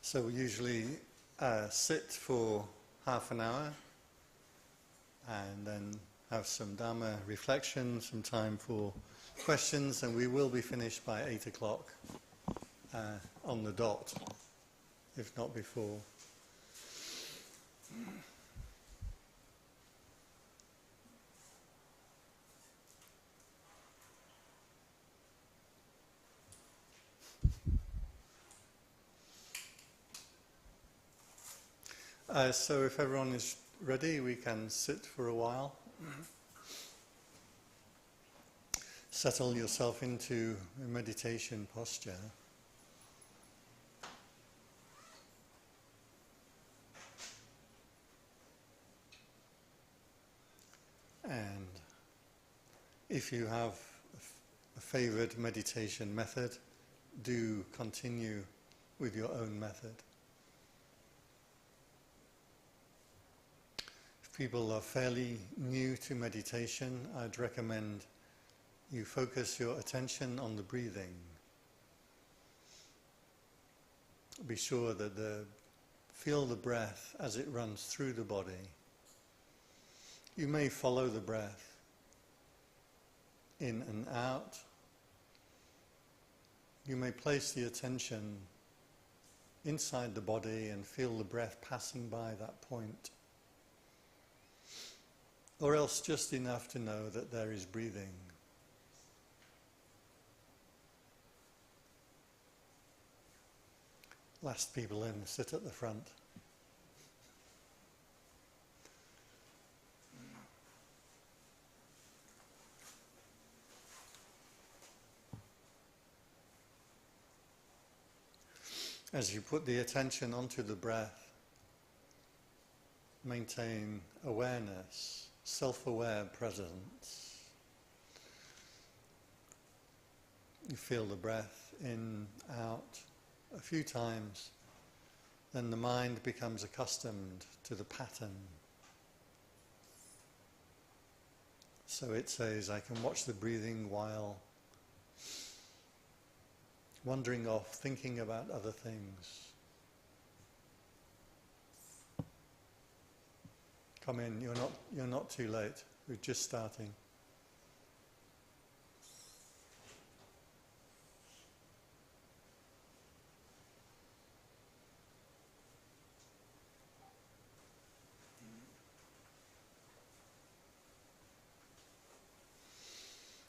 So we usually sit for half an hour and then have some Dhamma reflection, some time for questions, and we will be finished by 8 o'clock on the dot, if not before. So if everyone is ready, we can sit for a while. Settle yourself into a meditation posture. And if you have a favored meditation method, do continue with your own method. If people are fairly new to meditation, I'd recommend you focus your attention on the breathing. Be sure that feel the breath as it runs through the body. You may follow the breath in and out. You may place the attention inside the body and feel the breath passing by that point. Or else just enough to know that there is breathing. Last people in, sit at the front. As you put the attention onto the breath, maintain awareness, self-aware presence. You feel the breath in, out a few times, then the mind becomes accustomed to the pattern. So it says, I can watch the breathing while wandering off, thinking about other things. Come in, you're not too late. We're just starting.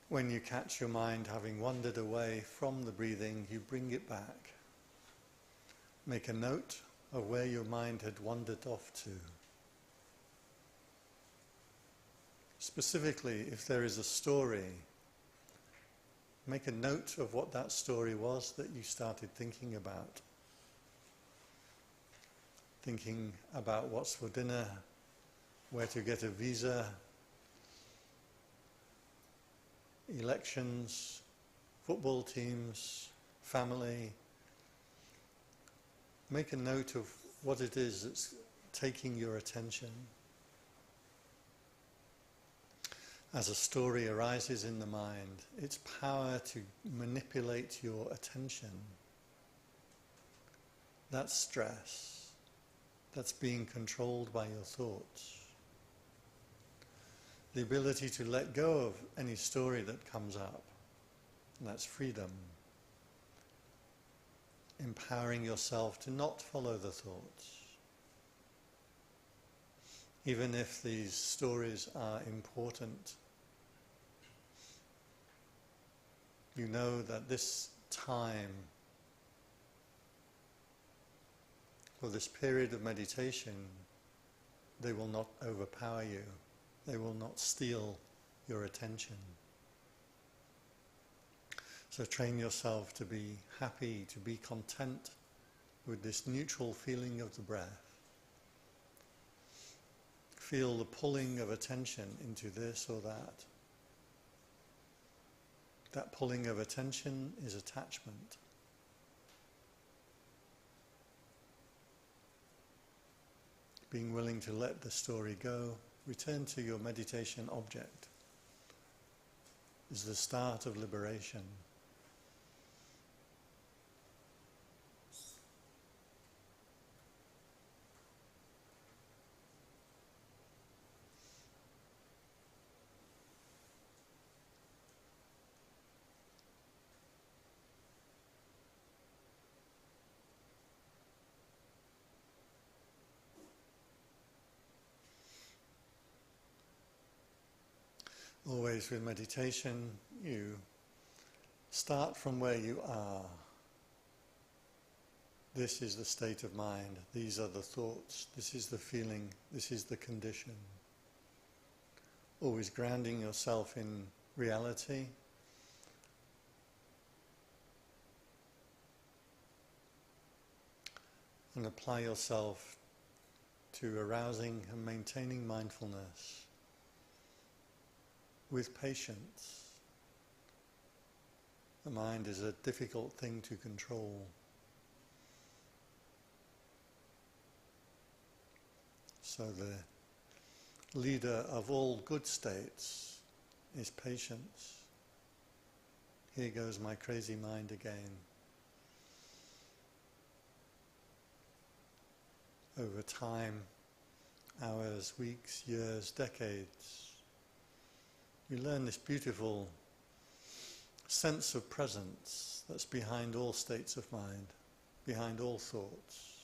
When you catch your mind having wandered away from the breathing, you bring it back. Make a note of where your mind had wandered off to. Specifically, if there is a story, make a note of what that story was that you started thinking about. Thinking about what's for dinner, where to get a visa, elections, football teams, family. Make a note of what it is that's taking your attention. As a story arises in the mind, its power to manipulate your attention. That's stress. That's being controlled by your thoughts. The ability to let go of any story that comes up. That's freedom. Empowering yourself to not follow the thoughts. Even if these stories are important. You know that this time, for this period of meditation, they will not overpower you. They will not steal your attention. So train yourself to be happy, to be content with this neutral feeling of the breath. Feel the pulling of attention into this or that. That pulling of attention is attachment. Being willing to let the story go. Return to your meditation object is the start of liberation. Always with meditation, you start from where you are. This is the state of mind, these are the thoughts, this is the feeling, this is the condition. Always grounding yourself in reality. And apply yourself to arousing and maintaining mindfulness with patience. The mind is a difficult thing to control. So the leader of all good states is patience. Here goes my crazy mind again. Over time, hours, weeks, years, decades, you learn this beautiful sense of presence that's behind all states of mind, behind all thoughts.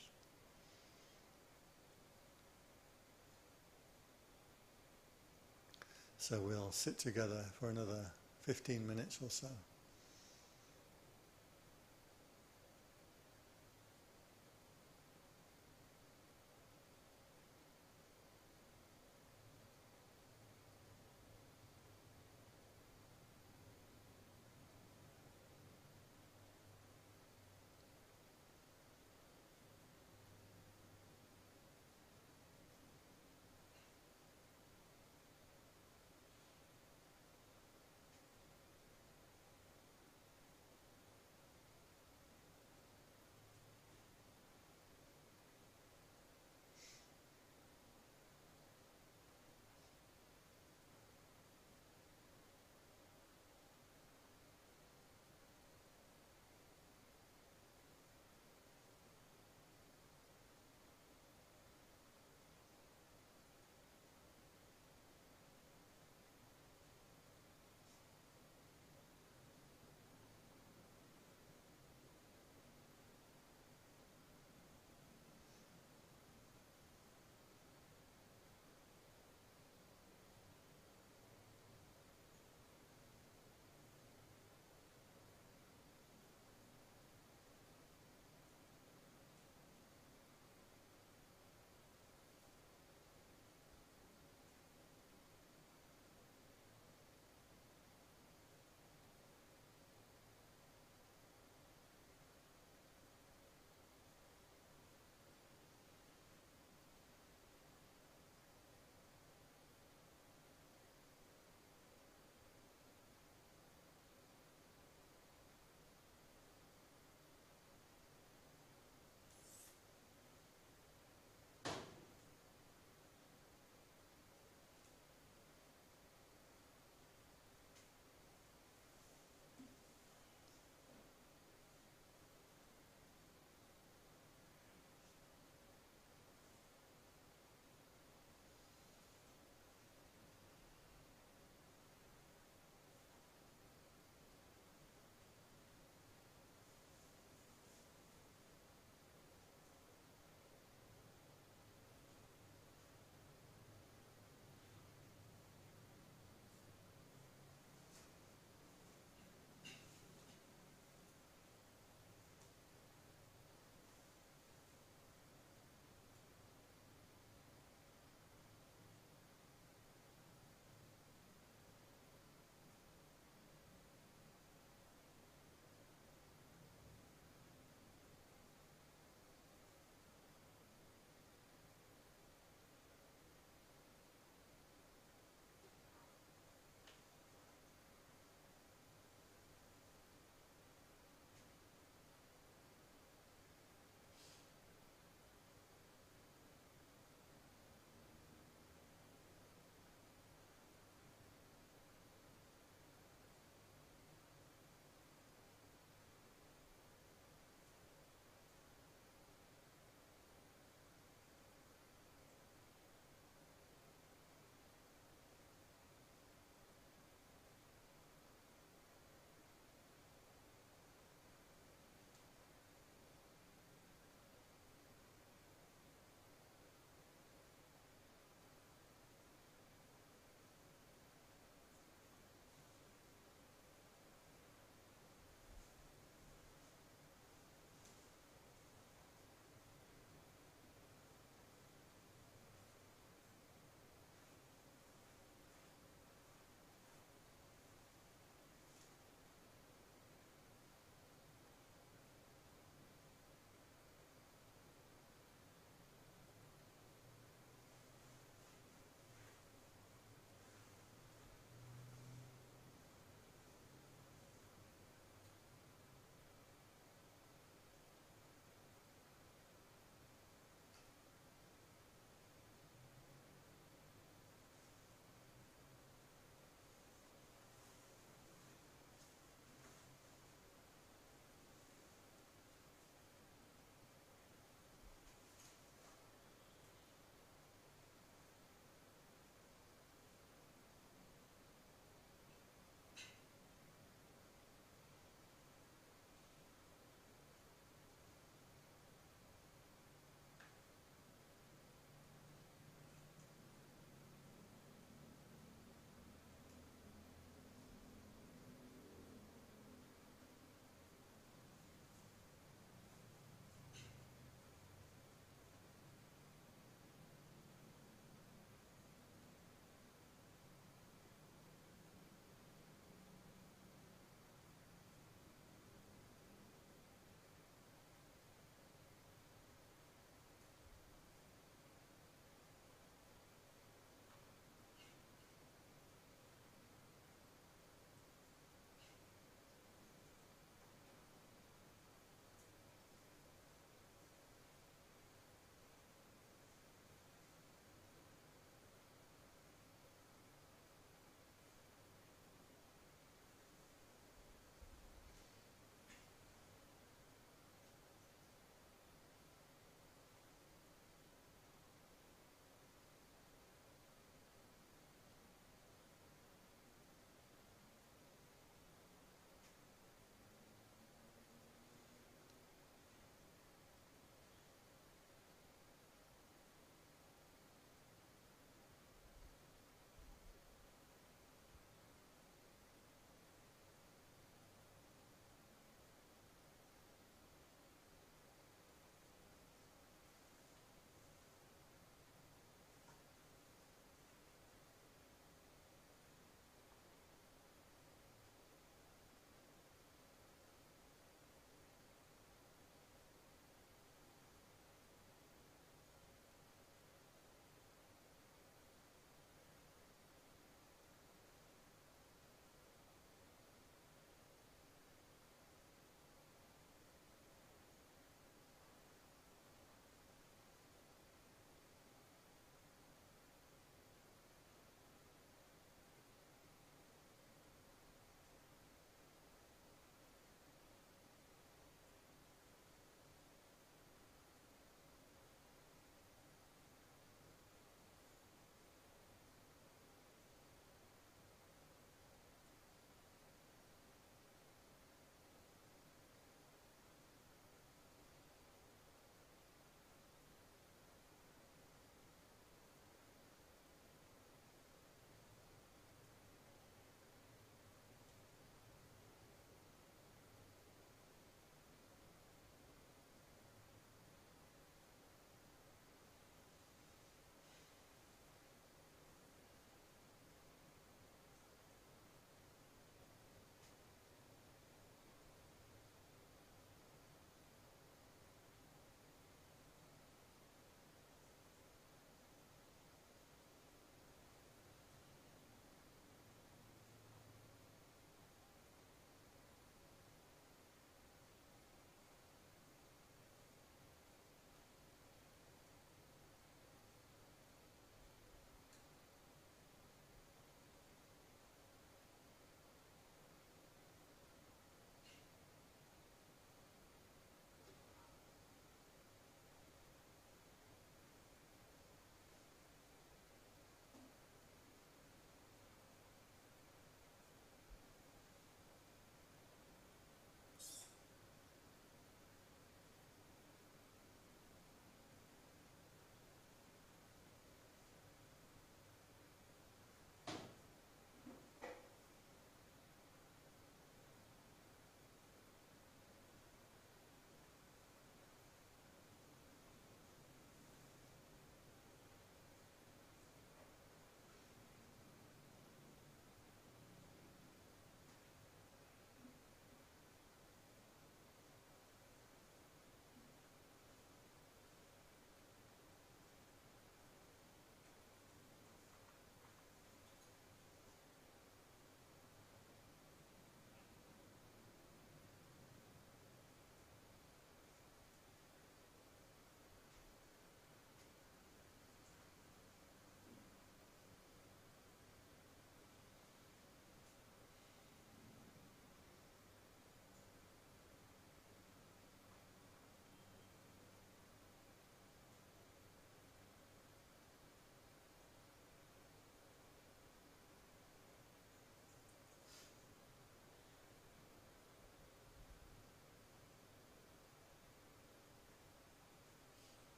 So we'll sit together for another 15 minutes or so.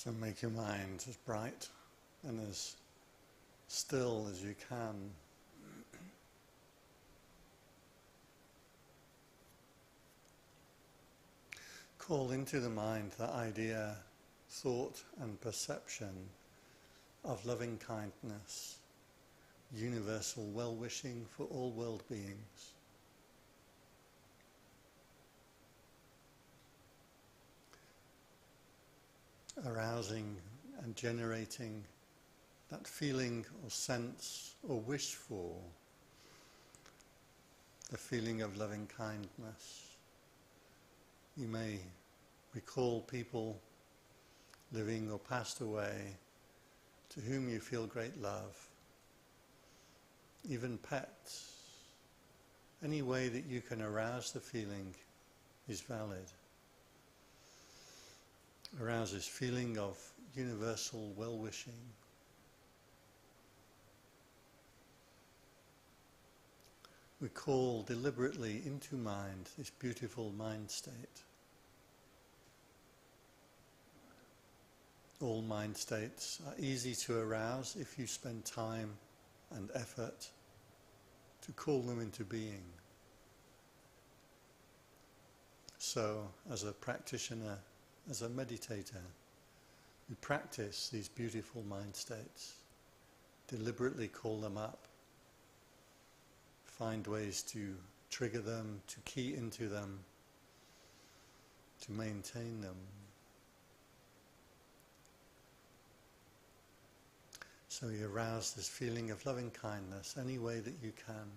So make your mind as bright and as still as you can. Call into the mind the idea, thought and perception of loving kindness, universal well-wishing for all world beings. Arousing and generating that feeling or sense or wish for the feeling of loving kindness. You may recall people living or passed away to whom you feel great love, even pets. Any way that you can arouse the feeling is valid. Arouse this feeling of universal well-wishing. We call deliberately into mind this beautiful mind state. All mind states are easy to arouse if you spend time and effort to call them into being. So, as a practitioner, as a meditator, we practice these beautiful mind states, deliberately call them up, find ways to trigger them, to key into them, to maintain them. So you arouse this feeling of loving kindness any way that you can.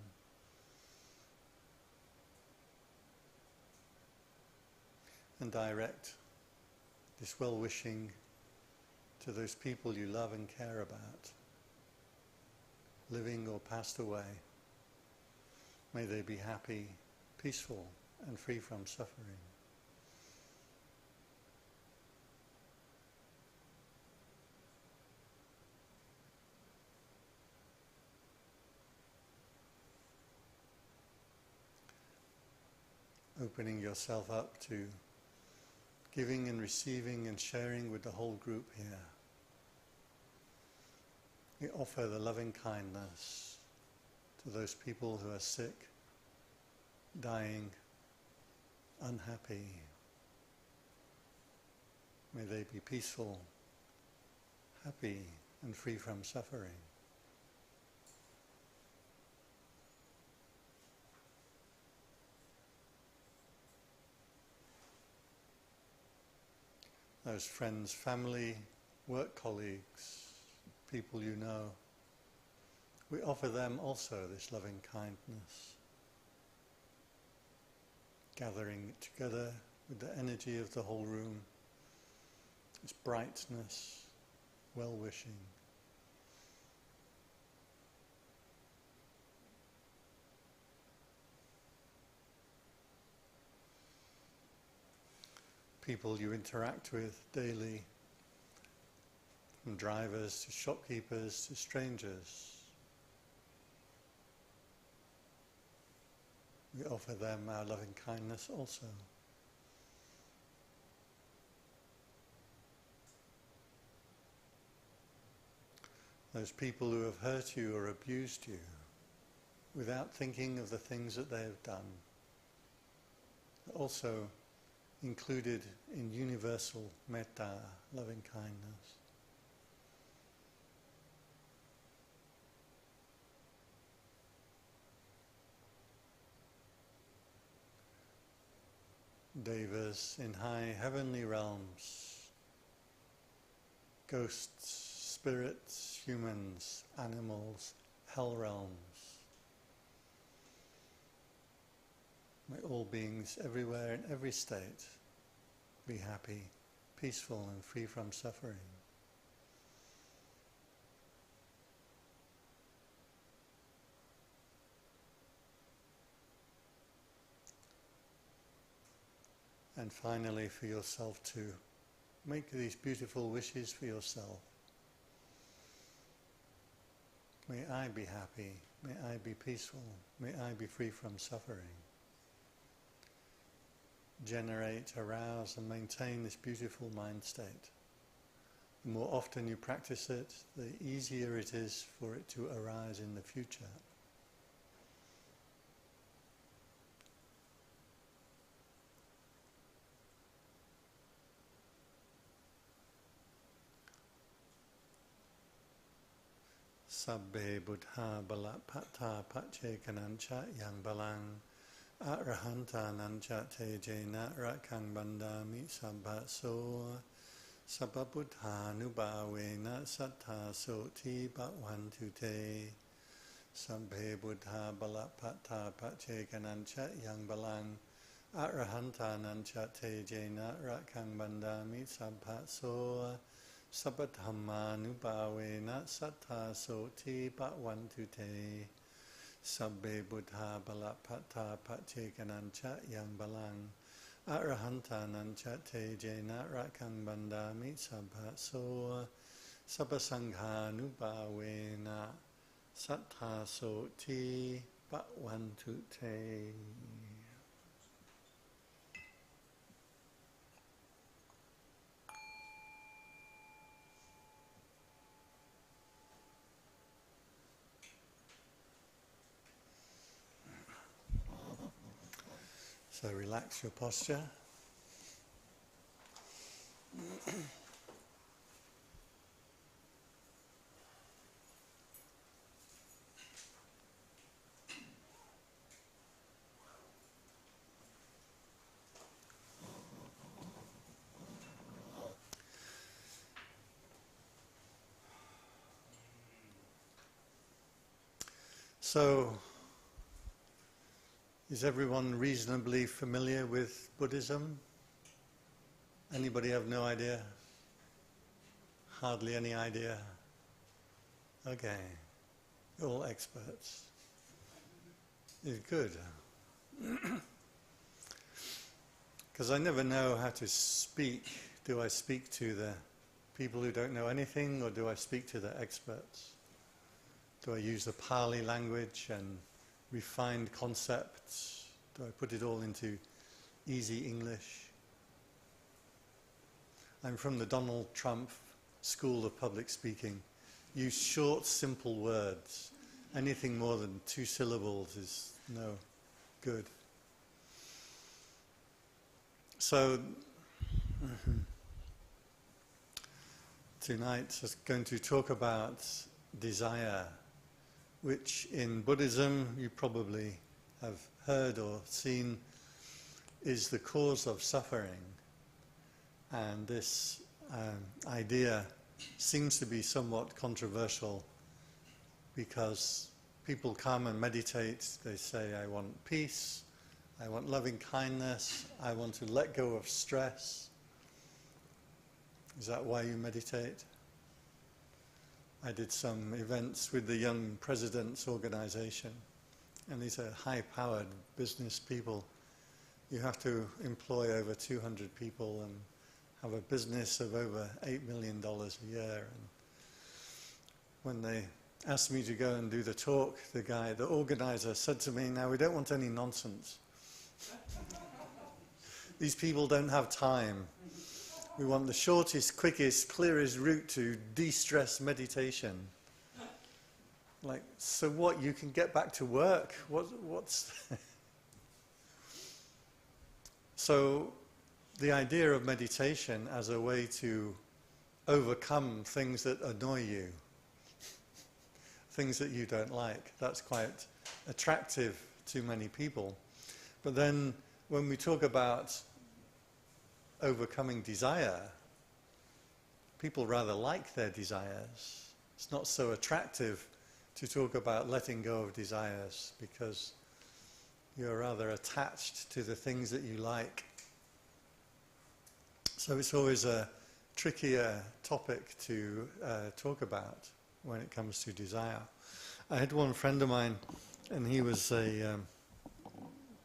And direct this well-wishing to those people you love and care about, living or passed away. May they be happy, peaceful, and free from suffering. Opening yourself up to giving and receiving and sharing with the whole group here. We offer the loving kindness to those people who are sick, dying, unhappy. May they be peaceful, happy, and free from suffering. Those friends, family, work colleagues, people you know, we offer them also this loving kindness, gathering it together with the energy of the whole room, its brightness, well-wishing. People you interact with daily, from drivers to shopkeepers to strangers. We offer them our loving kindness also. Those people who have hurt you or abused you without thinking of the things that they have done. Also included in universal metta, loving kindness. Devas in high heavenly realms, ghosts, spirits, humans, animals, hell realms. May all beings everywhere in every state be happy, peaceful and free from suffering. And finally for yourself too, make these beautiful wishes for yourself. May I be happy, may I be peaceful, may I be free from suffering. Generate, arouse and maintain this beautiful mind state. The more often you practice it, the easier it is for it to arise in the future. Sabbe buddha balapata pachekanancha yang balang arahanta nancha tejena rakang bandami sabbaso sabba buddha nubhavena sattha soti bhagwantu te sabbe buddha balapata pachekanancha yang balang arahanta nancha tejena rakang bandami sabbaso Sabba Dhamma nubhavena sattha soti bhagwantu te Sabbe buddha balapata pachekanancha yang balang arahanta nancha te jena rakang bandami sabha so Sabba sangha nubhavena sattha soti bhagwantu te. So relax your posture. So, is everyone reasonably familiar with Buddhism? Anybody have no idea? Hardly any idea? Okay, you're all experts. It's good. Because I never know how to speak. Do I speak to the people who don't know anything, or do I speak to the experts? Do I use the Pali language and refined concepts? Do I put it all into easy English? I'm from the Donald Trump School of Public Speaking. Use short, simple words. Anything more than 2 syllables is no good. So, tonight I'm going to talk about desire, which in Buddhism you probably have heard or seen is the cause of suffering. And this idea seems to be somewhat controversial because people come and meditate, they say, I want peace, I want loving kindness, I want to let go of stress. Is that why you meditate? I did some events with the Young Presidents Organization, and these are high-powered business people. You have to employ over 200 people and have a business of over $8 million a year. And when they asked me to go and do the talk, the organizer said to me, now we don't want any nonsense. These people don't have time. We want the shortest, quickest, clearest route to de-stress meditation. Like, so what, you can get back to work? What's... So, the idea of meditation as a way to overcome things that annoy you, things that you don't like, that's quite attractive to many people. But then, when we talk about overcoming desire, people rather like their desires. It's not so attractive to talk about letting go of desires because you're rather attached to the things that you like. So it's always a trickier topic to talk about when it comes to desire. I had one friend of mine, and he was a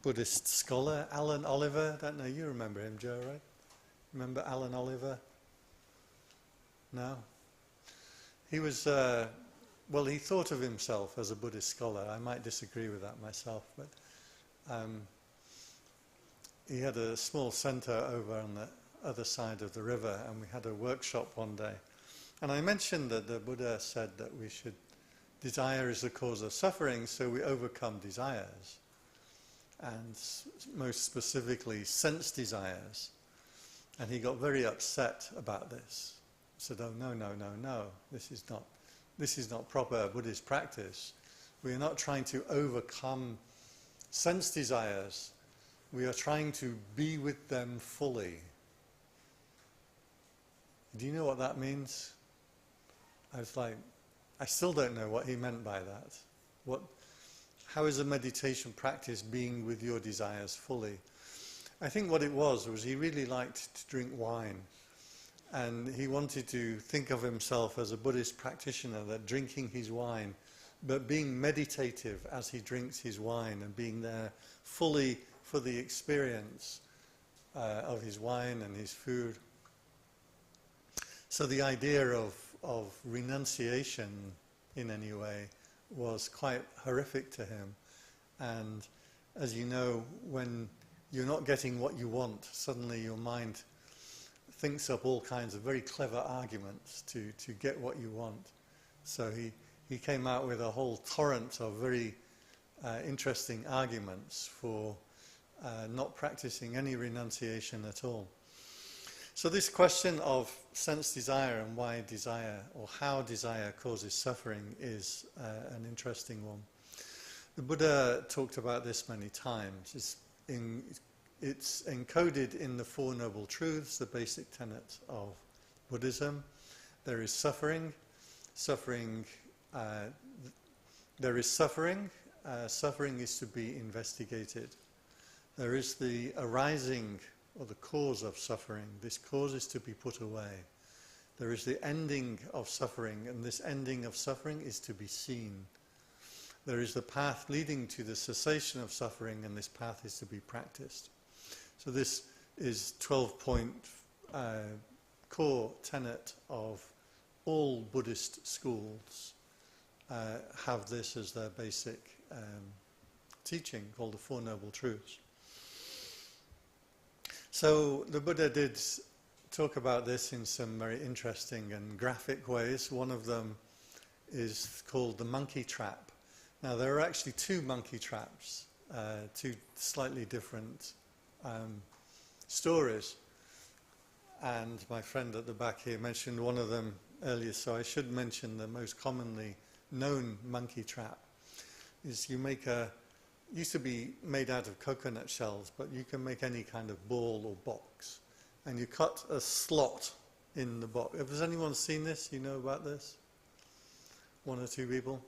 Buddhist scholar, Alan Oliver. I don't know, you remember him, Joe, right? Remember Alan Oliver? No? He was, well, he thought of himself as a Buddhist scholar. I might disagree with that myself, but he had a small center over on the other side of the river, and we had a workshop one day. And I mentioned that the Buddha said that desire is the cause of suffering, so we overcome desires. And most specifically, sense desires. And he got very upset about this. He said, oh, no, this is not proper Buddhist practice. We are not trying to overcome sense desires. We are trying to be with them fully. Do you know what that means? I was like, I still don't know what he meant by that. How is a meditation practice being with your desires fully? I think what it was he really liked to drink wine. And he wanted to think of himself as a Buddhist practitioner, that drinking his wine, but being meditative as he drinks his wine and being there fully for the experience of his wine and his food. So the idea of renunciation in any way was quite horrific to him. And as you know, when you're not getting what you want, suddenly your mind thinks up all kinds of very clever arguments to get what you want. So he came out with a whole torrent of very interesting arguments for not practicing any renunciation at all. So this question of sense desire and why desire, or how desire causes suffering, is an interesting one. The Buddha talked about this many times. It's encoded in the Four Noble Truths, the basic tenet of Buddhism. There is suffering. There is suffering. Suffering is to be investigated. There is the arising, or the cause of suffering. This cause is to be put away. There is the ending of suffering, and this ending of suffering is to be seen. There is the path leading to the cessation of suffering, and this path is to be practiced. So this is 12-point core tenet of all Buddhist schools have this as their basic teaching, called the Four Noble Truths. So the Buddha did talk about this in some very interesting and graphic ways. One of them is called the monkey trap. Now there are actually two monkey traps, two slightly different stories. And my friend at the back here mentioned one of them earlier, so I should mention the most commonly known monkey trap. Is you make used to be made out of coconut shells, but you can make any kind of ball or box. And you cut a slot in the box. Has anyone seen this? You know about this? One or two people?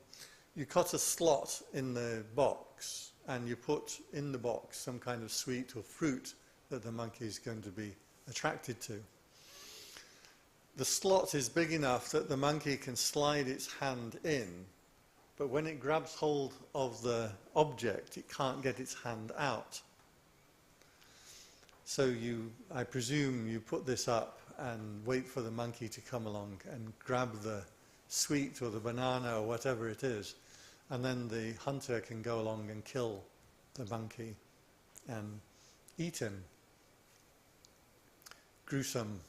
You cut a slot in the box, and you put in the box some kind of sweet or fruit that the monkey is going to be attracted to. The slot is big enough that the monkey can slide its hand in, but when it grabs hold of the object, it can't get its hand out. So I presume you put this up and wait for the monkey to come along and grab the sweet or the banana or whatever it is, and then the hunter can go along and kill the monkey and eat him. Gruesome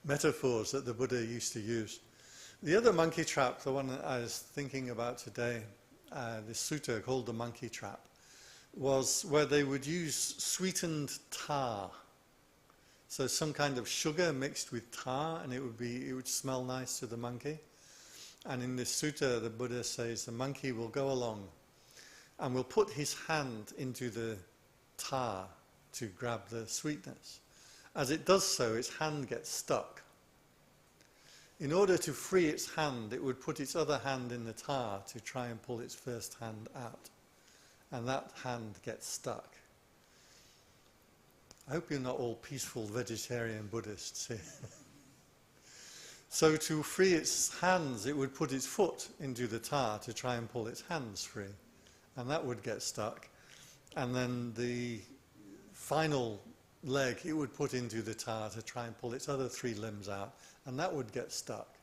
metaphors that the Buddha used to use. The other monkey trap, the one that I was thinking about today, this sutta called the monkey trap, was where they would use sweetened tar. So some kind of sugar mixed with tar, and it would smell nice to the monkey. And in this sutta, the Buddha says the monkey will go along and will put his hand into the tar to grab the sweetness. As it does so, its hand gets stuck. In order to free its hand, it would put its other hand in the tar to try and pull its first hand out. And that hand gets stuck. I hope you're not all peaceful vegetarian Buddhists here. So to free its hands, it would put its foot into the tar to try and pull its hands free. And that would get stuck. And then the final leg it would put into the tar to try and pull its other three limbs out, and that would get stuck.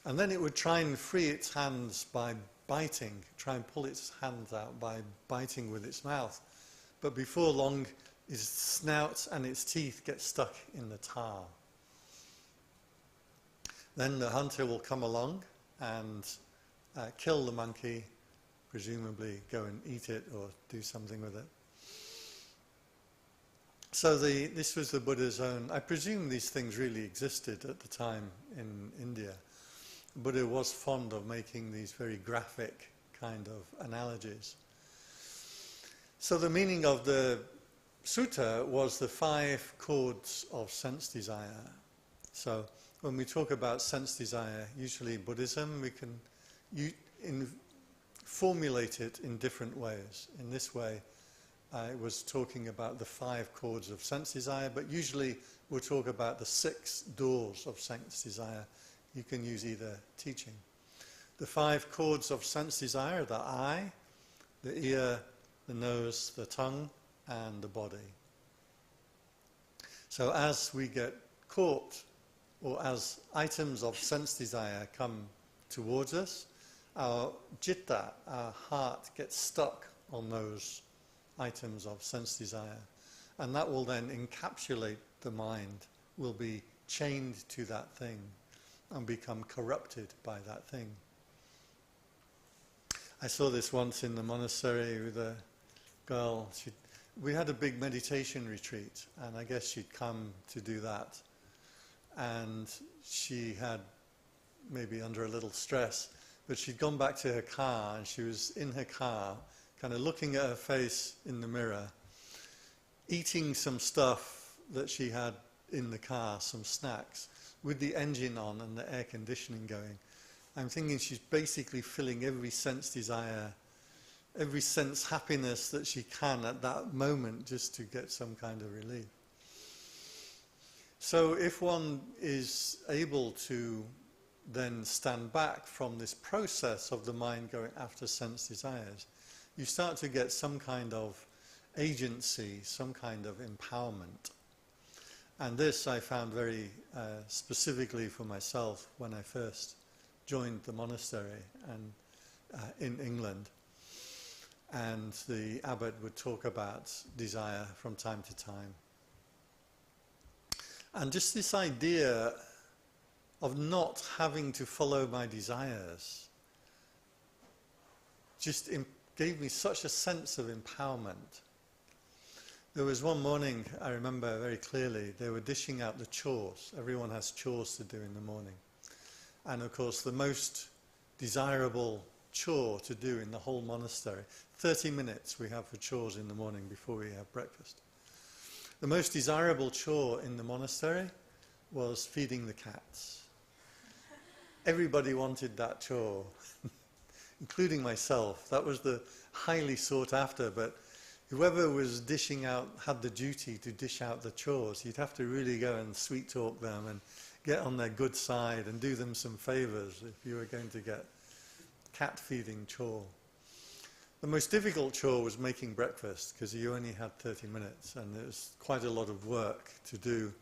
And then it would try and free its hands by biting, try and pull its hands out by biting with its mouth. But before long, its snout and its teeth get stuck in the tar. Then the hunter will come along and kill the monkey, presumably go and eat it or do something with it. So this was the Buddha's own... I presume these things really existed at the time in India. Buddha was fond of making these very graphic kind of analogies. So the meaning of the sutta was the 5 chords of sense desire. So when we talk about sense desire, usually in Buddhism, we can formulate it in different ways. In this way, I was talking about the 5 chords of sense desire, but usually we'll talk about the 6 doors of sense desire. You can use either teaching. The 5 chords of sense desire are the eye, the ear, the nose, the tongue, and the body. So as we get caught, or as items of sense desire come towards us, our citta, our heart, gets stuck on those items of sense desire. And that will then encapsulate the mind, will be chained to that thing and become corrupted by that thing. I saw this once in the monastery with a girl. We had a big meditation retreat, and I guess she'd come to do that. And she had, maybe under a little stress, but she'd gone back to her car, and she was in her car, kind of looking at her face in the mirror, eating some stuff that she had in the car, some snacks, with the engine on and the air conditioning going. I'm thinking she's basically filling every sense desire, every sense happiness that she can at that moment, just to get some kind of relief. So if one is able to then stand back from this process of the mind going after sense desires, you start to get some kind of agency, some kind of empowerment. And this I found very specifically for myself when I first joined the monastery and in England. And the abbot would talk about desire from time to time. And just this idea of not having to follow my desires just gave me such a sense of empowerment. There was one morning, I remember very clearly, they were dishing out the chores. Everyone has chores to do in the morning. And of course, the most desirable chore to do in the whole monastery, 30 minutes we have for chores in the morning before we have breakfast. The most desirable chore in the monastery was feeding the cats. Everybody wanted that chore, including myself. That was the highly sought after, but whoever was dishing out, had the duty to dish out the chores, you'd have to really go and sweet talk them and get on their good side and do them some favors if you were going to get cat feeding chore. The most difficult chore was making breakfast, because you only had 30 minutes and there was quite a lot of work to do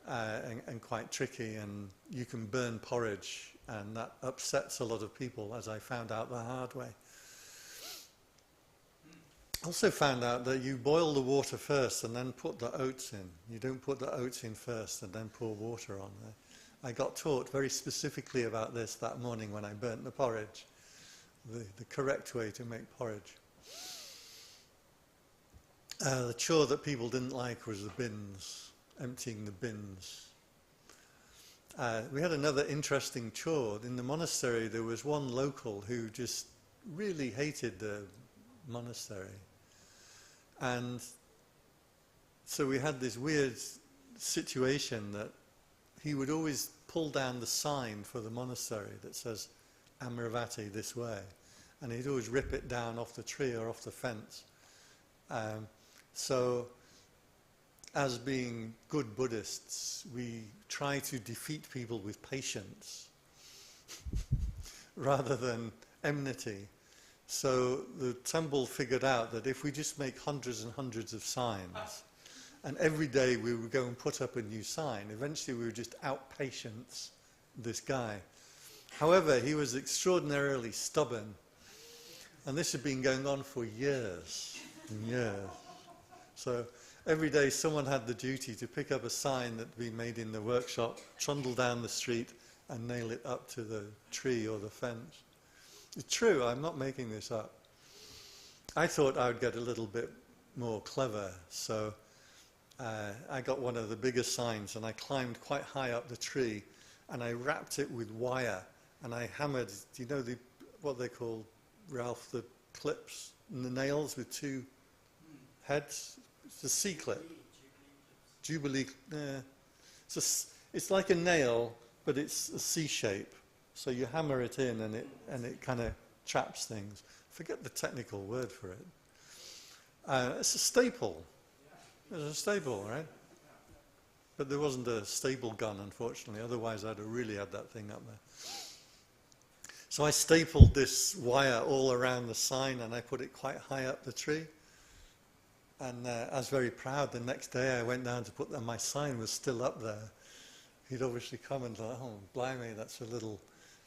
and quite tricky, and you can burn porridge and that upsets a lot of people, as I found out the hard way. I also found out that you boil the water first and then put the oats in. You don't put the oats in first and then pour water on there. I got taught very specifically about this that morning when I burnt the porridge, the correct way to make porridge. The chore that people didn't like was the bins, emptying the bins. We had another interesting chore. In the monastery there was one local who just really hated the monastery. And so we had this weird situation that he would always pull down the sign for the monastery that says Amravati this way, and he'd always rip it down off the tree or off the fence. So as being good Buddhists, we try to defeat people with patience rather than enmity. So the temple figured out that if we just make hundreds and hundreds of signs, and every day we would go and put up a new sign, eventually we would just out-patience this guy. However, he was extraordinarily stubborn, and this had been going on for years and years. So every day someone had the duty to pick up a sign that we made in the workshop, trundle down the street, and nail it up to the tree or the fence. It's true, I'm not making this up. I thought I would get a little bit more clever, so I got one of the bigger signs and I climbed quite high up the tree and I wrapped it with wire and I hammered, do you know what they call, Ralph, the clips and the nails with two heads? It's a C-clip. Jubilee. It's like a nail, but it's a C shape. So you hammer it in and it kind of traps things. Forget the technical word for it. It's a staple. It's a staple, right? But there wasn't a staple gun, unfortunately. Otherwise, I'd have really had that thing up there. So I stapled this wire all around the sign and I put it quite high up the tree. And I was very proud. The next day I went down to put them. My sign was still up there. He'd obviously come and thought, oh, blimey, that's a little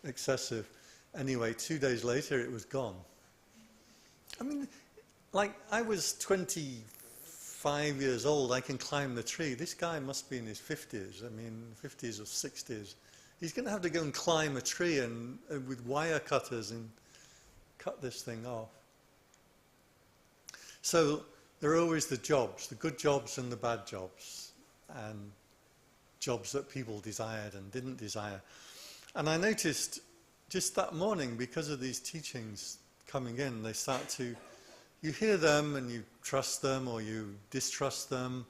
excessive. Anyway, 2 days later it was gone. I mean, like, I was 25 years old. I can climb the tree. This guy must be in his 50s. I mean, 50s or 60s. He's going to have to go and climb a tree and with wire cutters and cut this thing off. So there are always the jobs, the good jobs and the bad jobs, and jobs that people desired and didn't desire. And I noticed just that morning, because of these teachings coming in, they start to, you hear them and you trust them or you distrust them,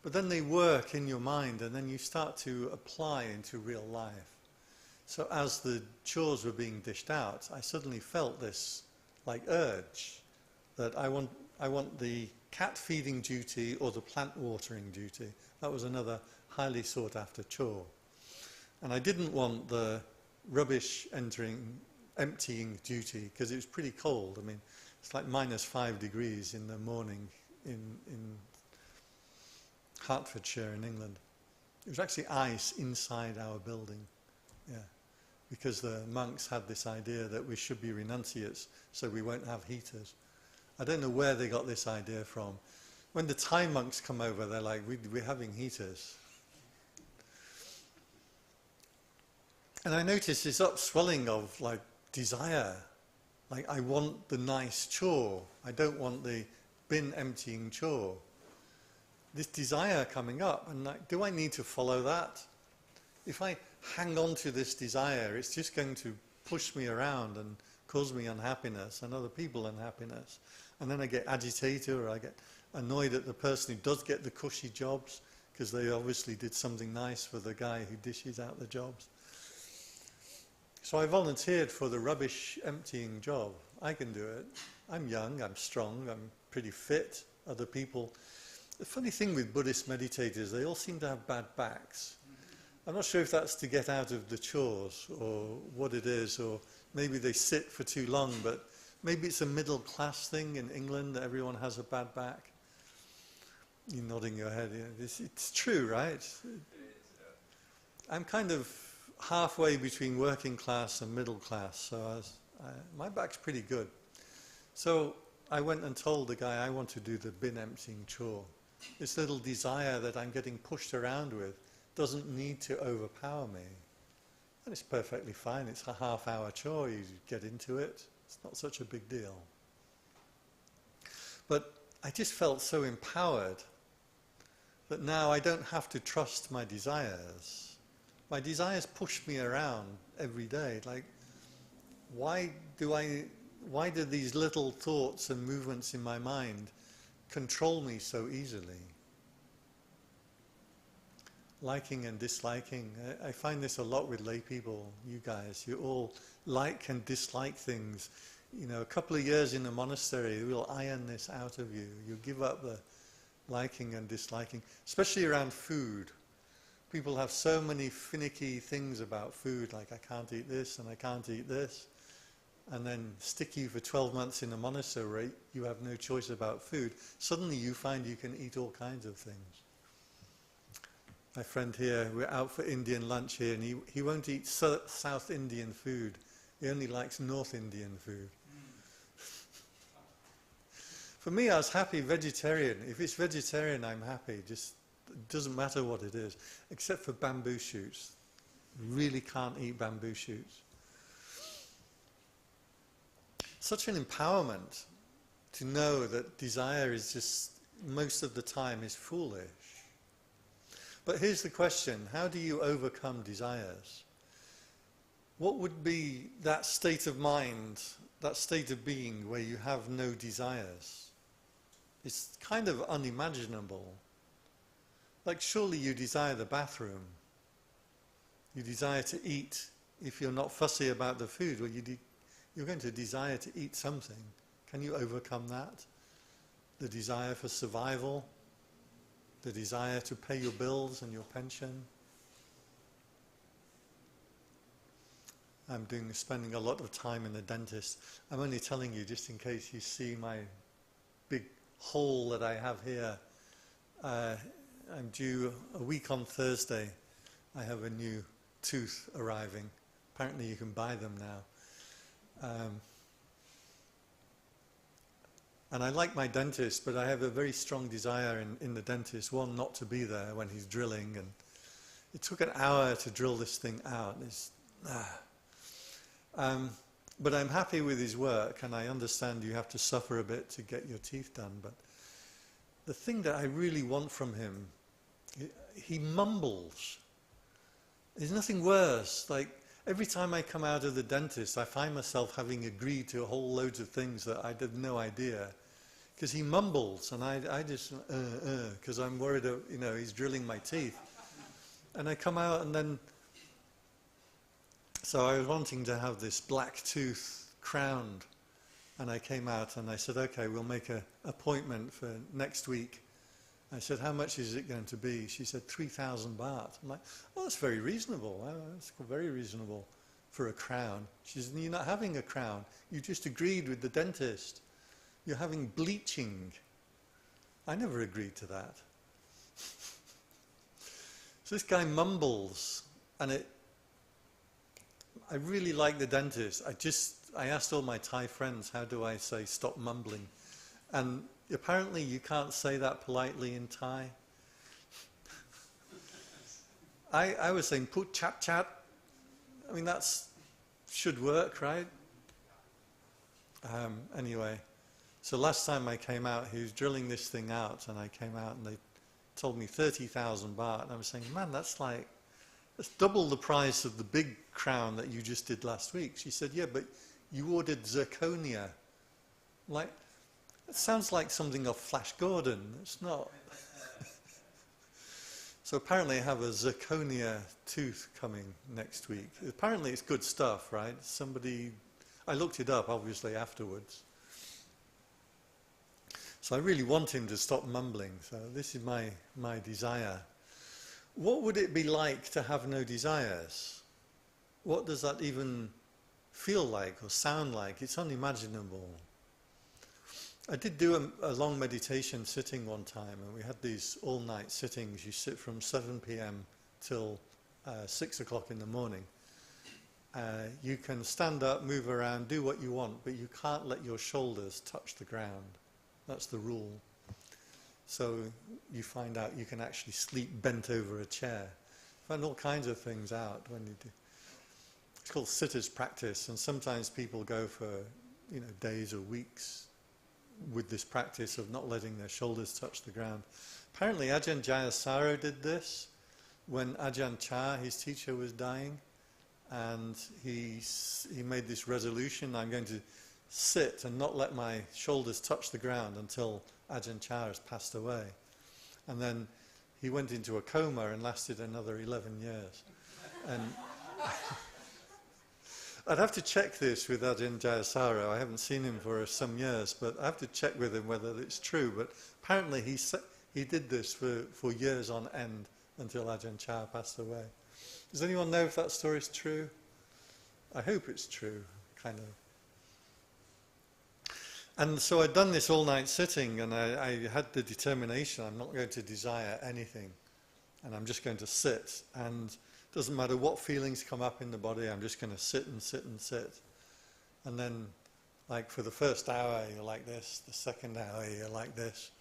but then they work in your mind and then you start to apply into real life. So as the chores were being dished out, I suddenly felt this like urge that I want the cat feeding duty or the plant watering duty. That was another highly sought after chore. And I didn't want the rubbish emptying duty because it was pretty cold. I mean, it's like -5 degrees in the morning in Hertfordshire in England. It was actually ice inside our building, yeah, because the monks had this idea that we should be renunciates so we won't have heaters. I don't know where they got this idea from. When the Thai monks come over, they're like, we're having heaters. And I noticed this upswelling of like desire. Like, I want the nice chore. I don't want the bin emptying chore. This desire coming up, and like, do I need to follow that? If I hang on to this desire, it's just going to push me around and cause me unhappiness and other people unhappiness. And then I get agitated or I get annoyed at the person who does get the cushy jobs because they obviously did something nice for the guy who dishes out the jobs. So I volunteered for the rubbish emptying job. I can do it. I'm young, I'm strong, I'm pretty fit. Other people... The funny thing with Buddhist meditators, they all seem to have bad backs. I'm not sure if that's to get out of the chores or what it is, or maybe they sit for too long, but maybe it's a middle class thing in England that everyone has a bad back. You're nodding your head. Yeah, it's true, right? I'm kind of halfway between working class and middle class, so my back's pretty good. So I went and told the guy I want to do the bin emptying chore. This little desire that I'm getting pushed around with doesn't need to overpower me. And it's perfectly fine. It's a half-hour chore. You get into it. It's not such a big deal. But I just felt so empowered that now I don't have to trust my desires. My desires push me around every day. Like, why do these little thoughts and movements in my mind control me so easily? Liking and disliking. I find this a lot with lay people, you guys. You all like and dislike things. You know, a couple of years in a monastery will iron this out of you. You give up the liking and disliking, especially around food. People have so many finicky things about food, like I can't eat this and I can't eat this. And then stick you for 12 months in a monastery, you have no choice about food. Suddenly you find you can eat all kinds of things. My friend here, we're out for Indian lunch here, and he won't eat South Indian food. He only likes North Indian food. For me, I was happy vegetarian. If it's vegetarian, I'm happy. Just, it doesn't matter what it is, except for bamboo shoots. really can't eat bamboo shoots. Such an empowerment to know that desire is just, most of the time, is foolish. But here's the question: how do you overcome desires? What would be that state of mind, that state of being where you have no desires? It's kind of unimaginable. Like, surely you desire the bathroom. You desire to eat. If you're not fussy about the food, well, you're going to desire to eat something. Can you overcome that? The desire for survival, the desire to pay your bills and your pension. I'm spending a lot of time in the dentist. I'm only telling you just in case you see my big hole that I have here. I'm due a week on Thursday. I have a new tooth arriving. Apparently you can buy them now. And I like my dentist, but I have a very strong desire in the dentist, one, not to be there when he's drilling. And it took an hour to drill this thing out. But I'm happy with his work, and I understand you have to suffer a bit to get your teeth done. But the thing that I really want from him, he mumbles. There's nothing worse. Like, every time I come out of the dentist, I find myself having agreed to a whole loads of things that I had no idea. Because he mumbles, and I just, because I'm worried, he's drilling my teeth. And I come out, and then, so I was wanting to have this black tooth crowned. And I came out, and I said, okay, we'll make an appointment for next week. I said, how much is it going to be? She said, 3,000 baht. I'm like, oh, that's very reasonable. That's very reasonable for a crown. She said, you're not having a crown. You just agreed with the dentist. You're having bleaching. I never agreed to that. So this guy mumbles, and I really like the dentist. I asked all my Thai friends, how do I say stop mumbling? And apparently you can't say that politely in Thai. I was saying put chat chat. I mean, should work, right? Anyway, so last time I came out, he was drilling this thing out, and I came out and they told me 30,000 baht. And I was saying, man, that's double the price of the big crown that you just did last week. She said, yeah, but you ordered zirconia. Like, it sounds like something off Flash Gordon. It's not. So apparently I have a zirconia tooth coming next week. Apparently it's good stuff, right? I looked it up, obviously, afterwards. So I really want him to stop mumbling. So this is my desire. What would it be like to have no desires? What does that even feel like or sound like? It's unimaginable. I did do a long meditation sitting one time, and we had these all-night sittings. You sit from 7 p.m. till 6 o'clock in the morning. You can stand up, move around, do what you want, but you can't let your shoulders touch the ground. That's the rule. So you find out you can actually sleep bent over a chair. Find all kinds of things out when you do. It's called sitter's practice, and sometimes people go for days or weeks with this practice of not letting their shoulders touch the ground. Apparently Ajahn Jayasaro did this when Ajahn Chah, his teacher, was dying, and he made this resolution: I'm going to sit and not let my shoulders touch the ground until Ajahn Chah has passed away. And then he went into a coma and lasted another 11 years. And I'd have to check this with Ajahn Jayasaro. I haven't seen him for some years, but I have to check with him whether it's true. But apparently he did this for years on end until Ajahn Chah passed away. Does anyone know if that story is true? I hope it's true, kind of. And so I'd done this all-night sitting, and I had the determination, I'm not going to desire anything, and I'm just going to sit, and it doesn't matter what feelings come up in the body, I'm just going to sit and sit and sit. And then, like, for the first hour, you're like this, the second hour, you're like this,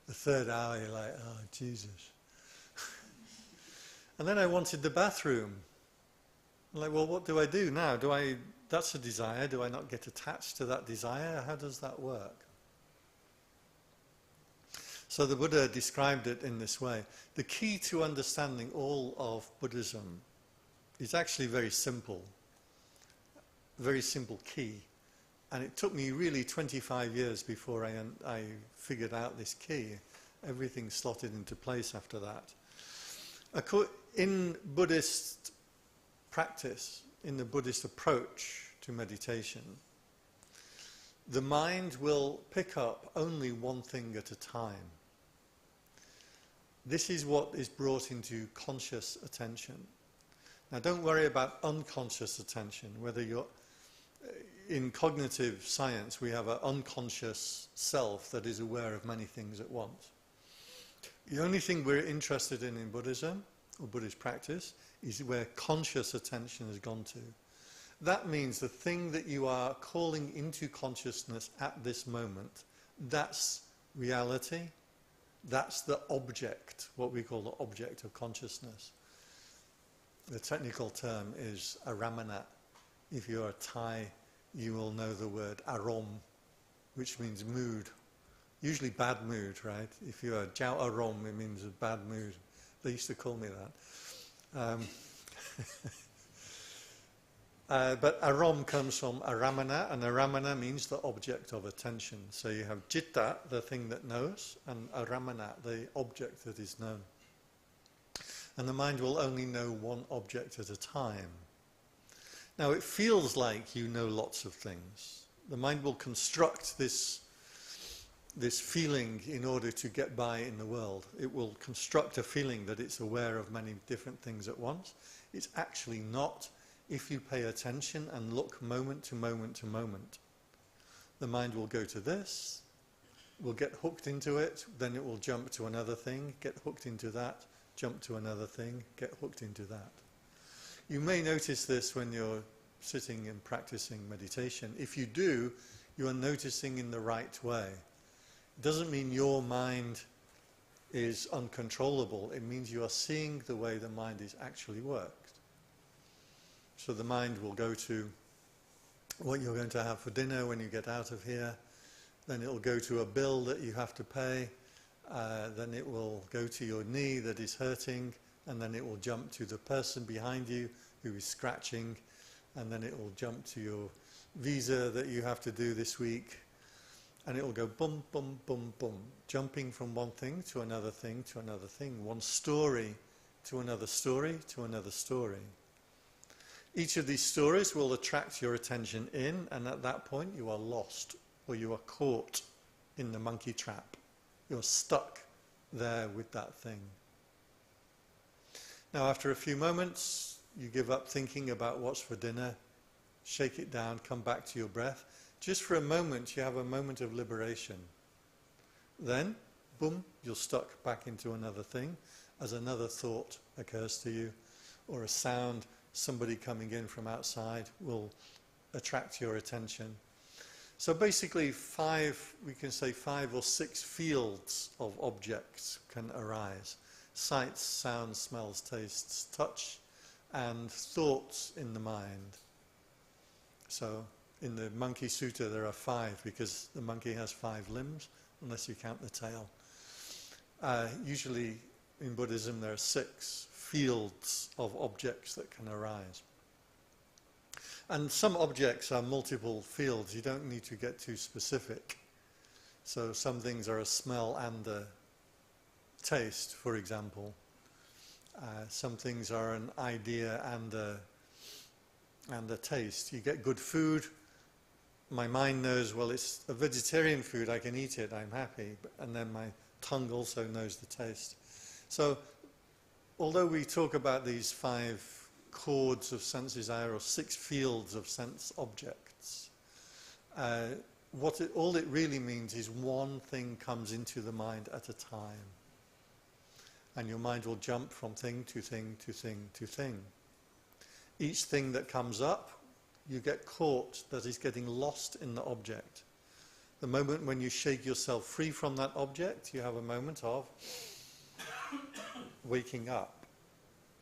the third hour, you're like, oh, Jesus. And then I wanted the bathroom. Like, well, what do I do now? That's a desire, do I not get attached to that desire? How does that work? So the Buddha described it in this way. The key to understanding all of Buddhism is actually very simple key. And it took me really 25 years before I figured out this key. Everything slotted into place after that. In Buddhist practice, in the Buddhist approach to meditation, the mind will pick up only one thing at a time. This is what is brought into conscious attention. Now, don't worry about unconscious attention, whether you're... In cognitive science, we have an unconscious self that is aware of many things at once. The only thing we're interested in Buddhism, or Buddhist practice, is where conscious attention has gone to. That means the thing that you are calling into consciousness at this moment, that's reality, that's the object, what we call the object of consciousness. The technical term is aramanat. If you're a Thai, you will know the word arom, which means mood. Usually bad mood, right? If you're a jau arom, it means a bad mood. They used to call me that. But arom comes from aramana, and aramana means the object of attention. So you have citta, the thing that knows, and aramana, the object that is known. And the mind will only know one object at a time. Now, it feels like you know lots of things. The mind will construct this feeling in order to get by in the world. It will construct a feeling that it's aware of many different things at once. It's actually not, if you pay attention and look moment to moment to moment. The mind will go to this, will get hooked into it, then it will jump to another thing, get hooked into that, jump to another thing, get hooked into that. You may notice this when you're sitting and practicing meditation. If you do, you are noticing in the right way. It doesn't mean your mind is uncontrollable. It means you are seeing the way the mind is actually worked. So the mind will go to what you're going to have for dinner when you get out of here. Then it will go to a bill that you have to pay. Then it will go to your knee that is hurting. And then it will jump to the person behind you who is scratching, and then it will jump to your visa that you have to do this week, and it will go boom, boom, boom, boom, jumping from one thing to another thing to another thing, one story to another story to another story. Each of these stories will attract your attention in, and at that point you are lost, or you are caught in the monkey trap. You're stuck there with that thing. Now, after a few moments, you give up thinking about what's for dinner, shake it down, come back to your breath. Just for a moment, you have a moment of liberation. Then, boom, you're stuck back into another thing as another thought occurs to you, or a sound, somebody coming in from outside will attract your attention. So basically we can say 5 or 6 fields of objects can arise. Sights, sounds, smells, tastes, touch, and thoughts in the mind. So in the Monkey Sutta there are 5 because the monkey has 5 limbs, unless you count the tail. Usually in Buddhism there are 6 fields of objects that can arise. And some objects are multiple fields. You don't need to get too specific. So some things are a smell and a taste, for example. Some things are an idea and a taste. You get good food. My mind knows, well, it's a vegetarian food, I can eat it, I'm happy. And then my tongue also knows the taste. So although we talk about these 5 chords of sense desire or 6 fields of sense objects, all it really means is one thing comes into the mind at a time. And your mind will jump from thing to thing to thing to thing. Each thing that comes up, you get caught, that is getting lost in the object. The moment when you shake yourself free from that object, you have a moment of waking up.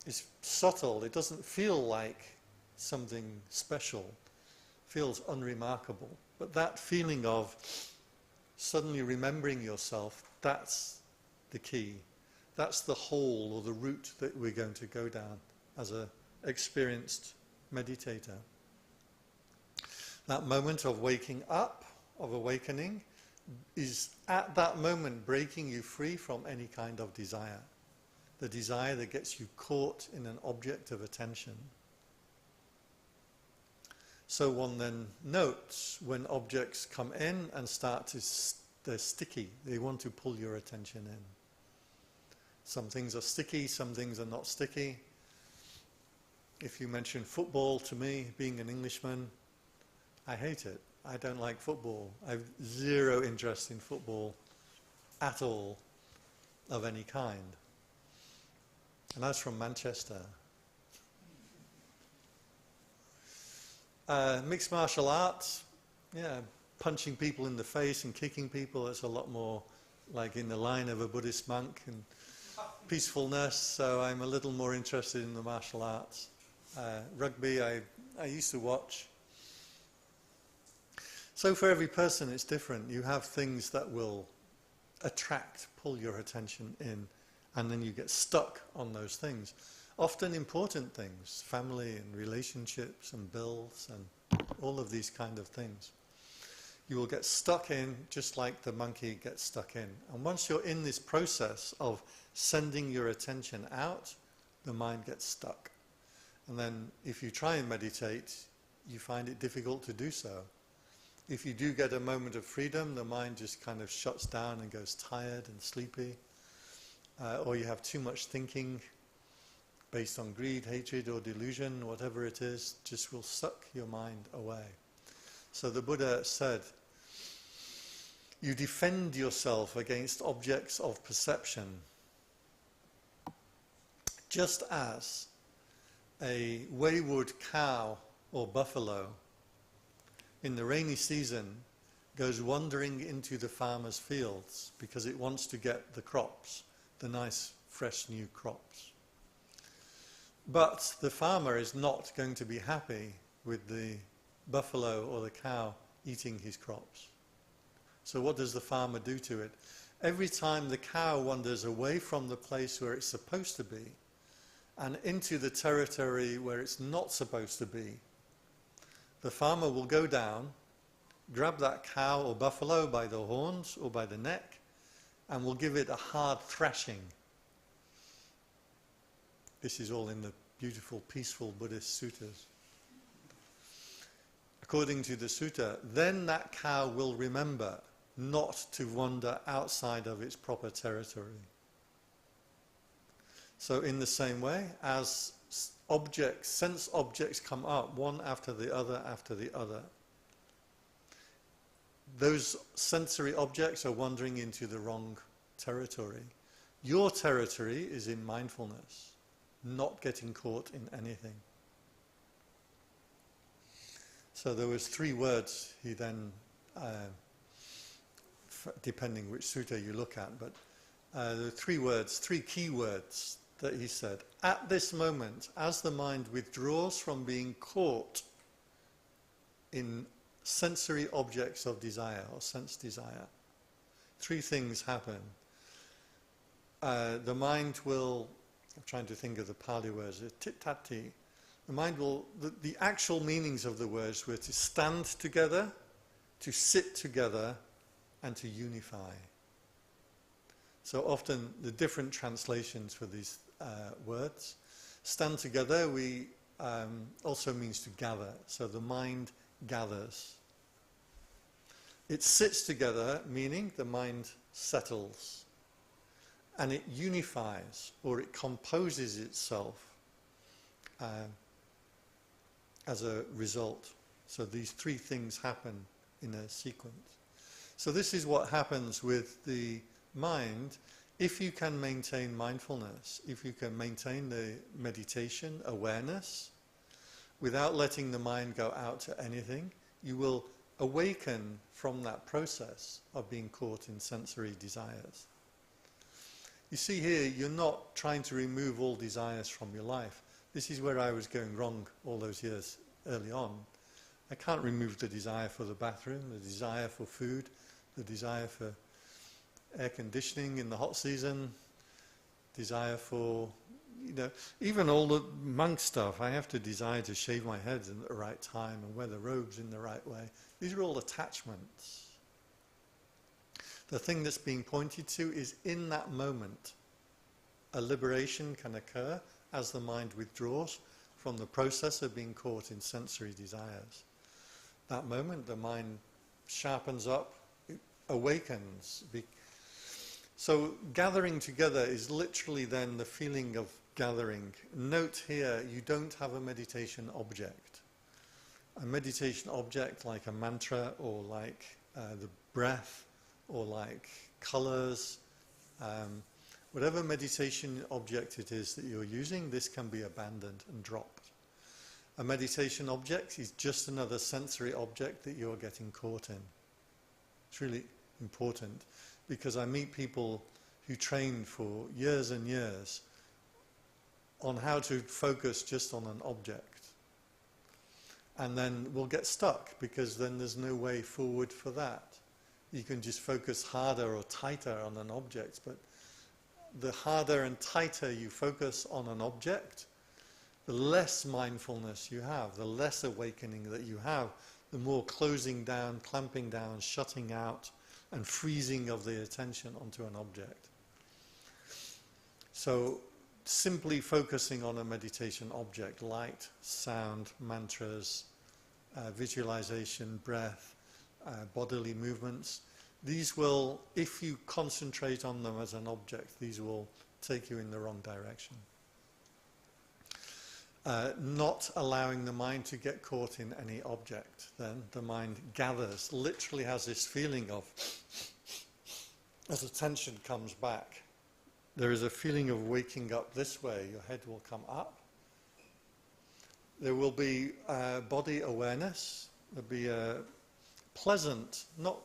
It's subtle, it doesn't feel like something special, feels unremarkable. But that feeling of suddenly remembering yourself, that's the key. That's the hole or the route that we're going to go down as an experienced meditator. That moment of waking up, of awakening, is at that moment breaking you free from any kind of desire. The desire that gets you caught in an object of attention. So one then notes when objects come in and they're sticky. They want to pull your attention in. Some things are sticky, some things are not sticky. If you mention football to me, being an Englishman, I hate it. I don't like football. I have zero interest in football at all, of any kind. And I was from Manchester. Mixed martial arts, yeah, punching people in the face and kicking people, it's a lot more like in the line of a Buddhist monk and peacefulness, so I'm a little more interested in the martial arts. Rugby, I used to watch. So for every person it's different. You have things that will attract, pull your attention in, and then you get stuck on those things. Often important things, family and relationships and bills and all of these kind of things. You will get stuck in just like the monkey gets stuck in. And once you're in this process of sending your attention out, the mind gets stuck. And then if you try and meditate, you find it difficult to do so. If you do get a moment of freedom, the mind just kind of shuts down and goes tired and sleepy. Or you have too much thinking based on greed, hatred or delusion, whatever it is, just will suck your mind away. So the Buddha said, you defend yourself against objects of perception, just as a wayward cow or buffalo in the rainy season goes wandering into the farmer's fields because it wants to get the crops, the nice fresh new crops. But the farmer is not going to be happy with the buffalo or the cow eating his crops. So what does the farmer do to it? Every time the cow wanders away from the place where it's supposed to be and into the territory where it's not supposed to be, the farmer will go down, grab that cow or buffalo by the horns or by the neck, and will give it a hard thrashing. This is all in the beautiful, peaceful Buddhist suttas. According to the sutta, then that cow will remember not to wander outside of its proper territory. So in the same way, as objects, sense objects come up, one after the other, those sensory objects are wandering into the wrong territory. Your territory is in mindfulness, not getting caught in anything. So there was 3 words he then, depending which sutta you look at, but there are 3 words, 3 key words that he said. At this moment, as the mind withdraws from being caught in sensory objects of desire or sense desire, 3 things happen. The mind will, I'm trying to think of the Pali words, tittati. The mind will, the actual meanings of the words were to stand together, to sit together, and to unify. So often the different translations for these words. Stand together also means to gather. So the mind gathers. It sits together, meaning the mind settles. And it unifies, or it composes itself as a result. So these 3 things happen in a sequence. So this is what happens with the mind. If you can maintain mindfulness, if you can maintain the meditation, awareness, without letting the mind go out to anything, you will awaken from that process of being caught in sensory desires. You see here, you're not trying to remove all desires from your life. This is where I was going wrong all those years early on. I can't remove the desire for the bathroom, the desire for food, the desire for air conditioning in the hot season, desire for, even all the monk stuff. I have to desire to shave my head at the right time and wear the robes in the right way. These are all attachments. The thing that's being pointed to is in that moment, a liberation can occur as the mind withdraws from the process of being caught in sensory desires. That moment, the mind sharpens up, it awakens. So gathering together is literally then the feeling of gathering. Note here, you don't have a meditation object. A meditation object like a mantra or like the breath or like colours, whatever meditation object it is that you're using, this can be abandoned and dropped. A meditation object is just another sensory object that you're getting caught in. It's really important because I meet people who train for years and years on how to focus just on an object. And then we'll get stuck because then there's no way forward for that. You can just focus harder or tighter on an object, but the harder and tighter you focus on an object, the less mindfulness you have, the less awakening that you have, the more closing down, clamping down, shutting out, and freezing of the attention onto an object. So simply focusing on a meditation object, light, sound, mantras, visualization, breath, bodily movements, these will, if you concentrate on them as an object, these will take you in the wrong direction. Not allowing the mind to get caught in any object, then the mind gathers, literally has this feeling of, as attention comes back, there is a feeling of waking up this way, your head will come up. There will be body awareness, there'll be a pleasant, not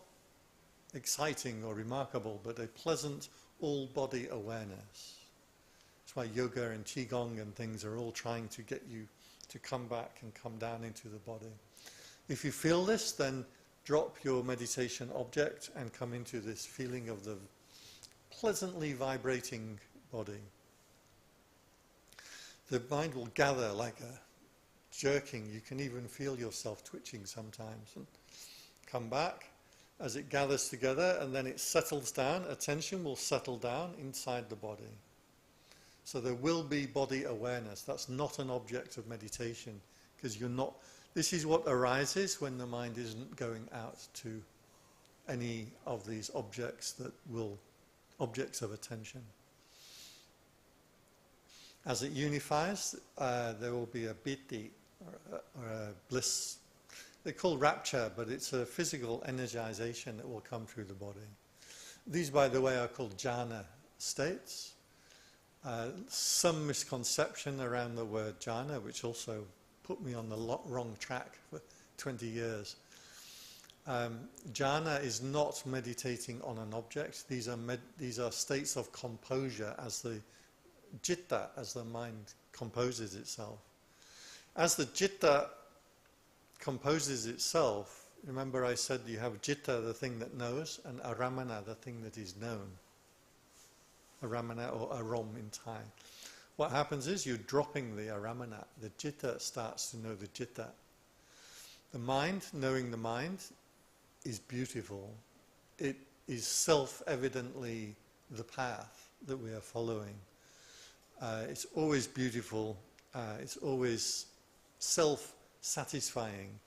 exciting or remarkable, but a pleasant all-body awareness. That's why yoga and qigong and things are all trying to get you to come back and come down into the body. If you feel this, then drop your meditation object and come into this feeling of the pleasantly vibrating body. The mind will gather like a jerking. You can even feel yourself twitching sometimes. And come back as it gathers together, and then it settles down. Attention will settle down inside the body. So there will be body awareness. That's not an object of meditation, because you're not. This is what arises when the mind isn't going out to any of these objects objects of attention. As it unifies, there will be a piti, or a bliss. They're called rapture, but it's a physical energization that will come through the body. These, by the way, are called jhana states. Some misconception around the word jhana, which also put me on the wrong track for 20 years. Jhana is not meditating on an object. These are states of composure as the citta, as the mind composes itself. As the citta composes itself, remember I said you have citta, the thing that knows, and aramana, the thing that is known. Aramana or arom in Thai. What happens is you're dropping the aramana. The citta starts to know the citta. The mind, knowing the mind, is beautiful. It is self-evidently the path that we are following. It's always beautiful. It's always self-satisfying.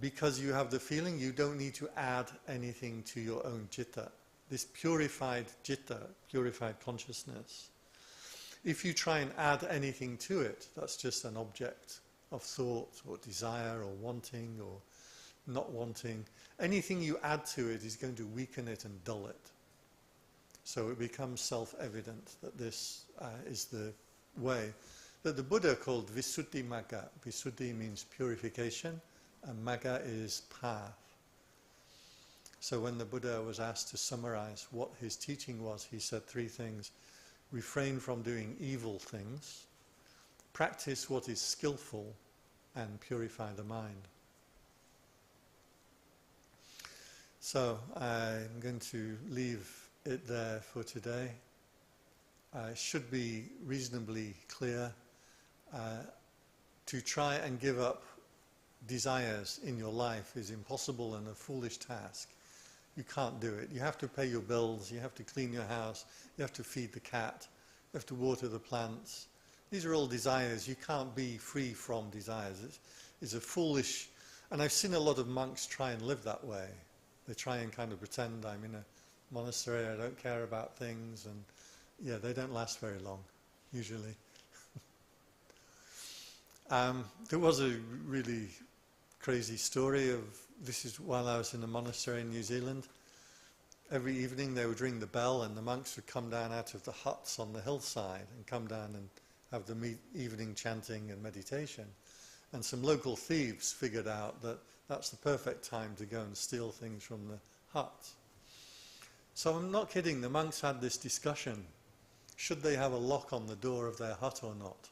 Because you have the feeling you don't need to add anything to your own citta. This purified citta, purified consciousness. If you try and add anything to it, that's just an object of thought or desire or wanting or not wanting. Anything you add to it is going to weaken it and dull it. So it becomes self-evident that this is the way that the Buddha called Visuddhi Magga. Visuddhi means purification, and Magga is path. So when the Buddha was asked to summarize what his teaching was, he said three things. Refrain from doing evil things, practice what is skillful and purify the mind. So I'm going to leave it there for today. It should be reasonably clear. To try and give up desires in your life is impossible and a foolish task. You can't do it. You have to pay your bills, you have to clean your house, you have to feed the cat, you have to water the plants. These are all desires. You can't be free from desires. It's a foolish... And I've seen a lot of monks try and live that way. They try and kind of pretend I'm in a monastery, I don't care about things, and yeah, they don't last very long, usually. There was a really crazy story of, this is while I was in a monastery in New Zealand. Every evening they would ring the bell and the monks would come down out of the huts on the hillside and come down and have the evening chanting and meditation. And some local thieves figured out that that's the perfect time to go and steal things from the hut. So I'm not kidding, the monks had this discussion. Should they have a lock on the door of their hut or not?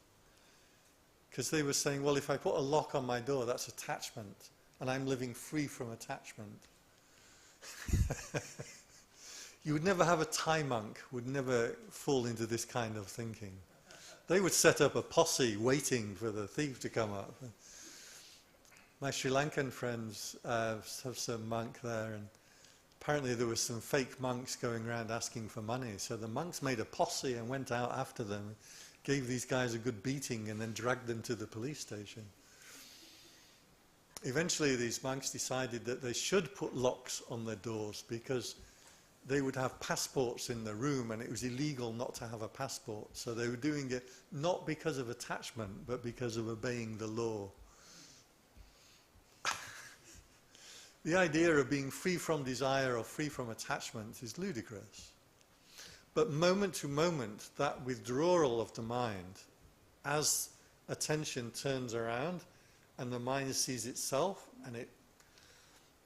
Because they were saying, well, if I put a lock on my door, that's attachment, and I'm living free from attachment. You would never have a Thai monk, would never fall into this kind of thinking. They would set up a posse waiting for the thief to come up. My Sri Lankan friends have some monk there, and apparently there were some fake monks going around asking for money. So the monks made a posse and went out after them, gave these guys a good beating, and then dragged them to the police station. Eventually these monks decided that they should put locks on their doors because they would have passports in the room and it was illegal not to have a passport. So they were doing it not because of attachment, but because of obeying the law. The idea of being free from desire or free from attachment is ludicrous. But moment to moment, that withdrawal of the mind, as attention turns around and the mind sees itself and it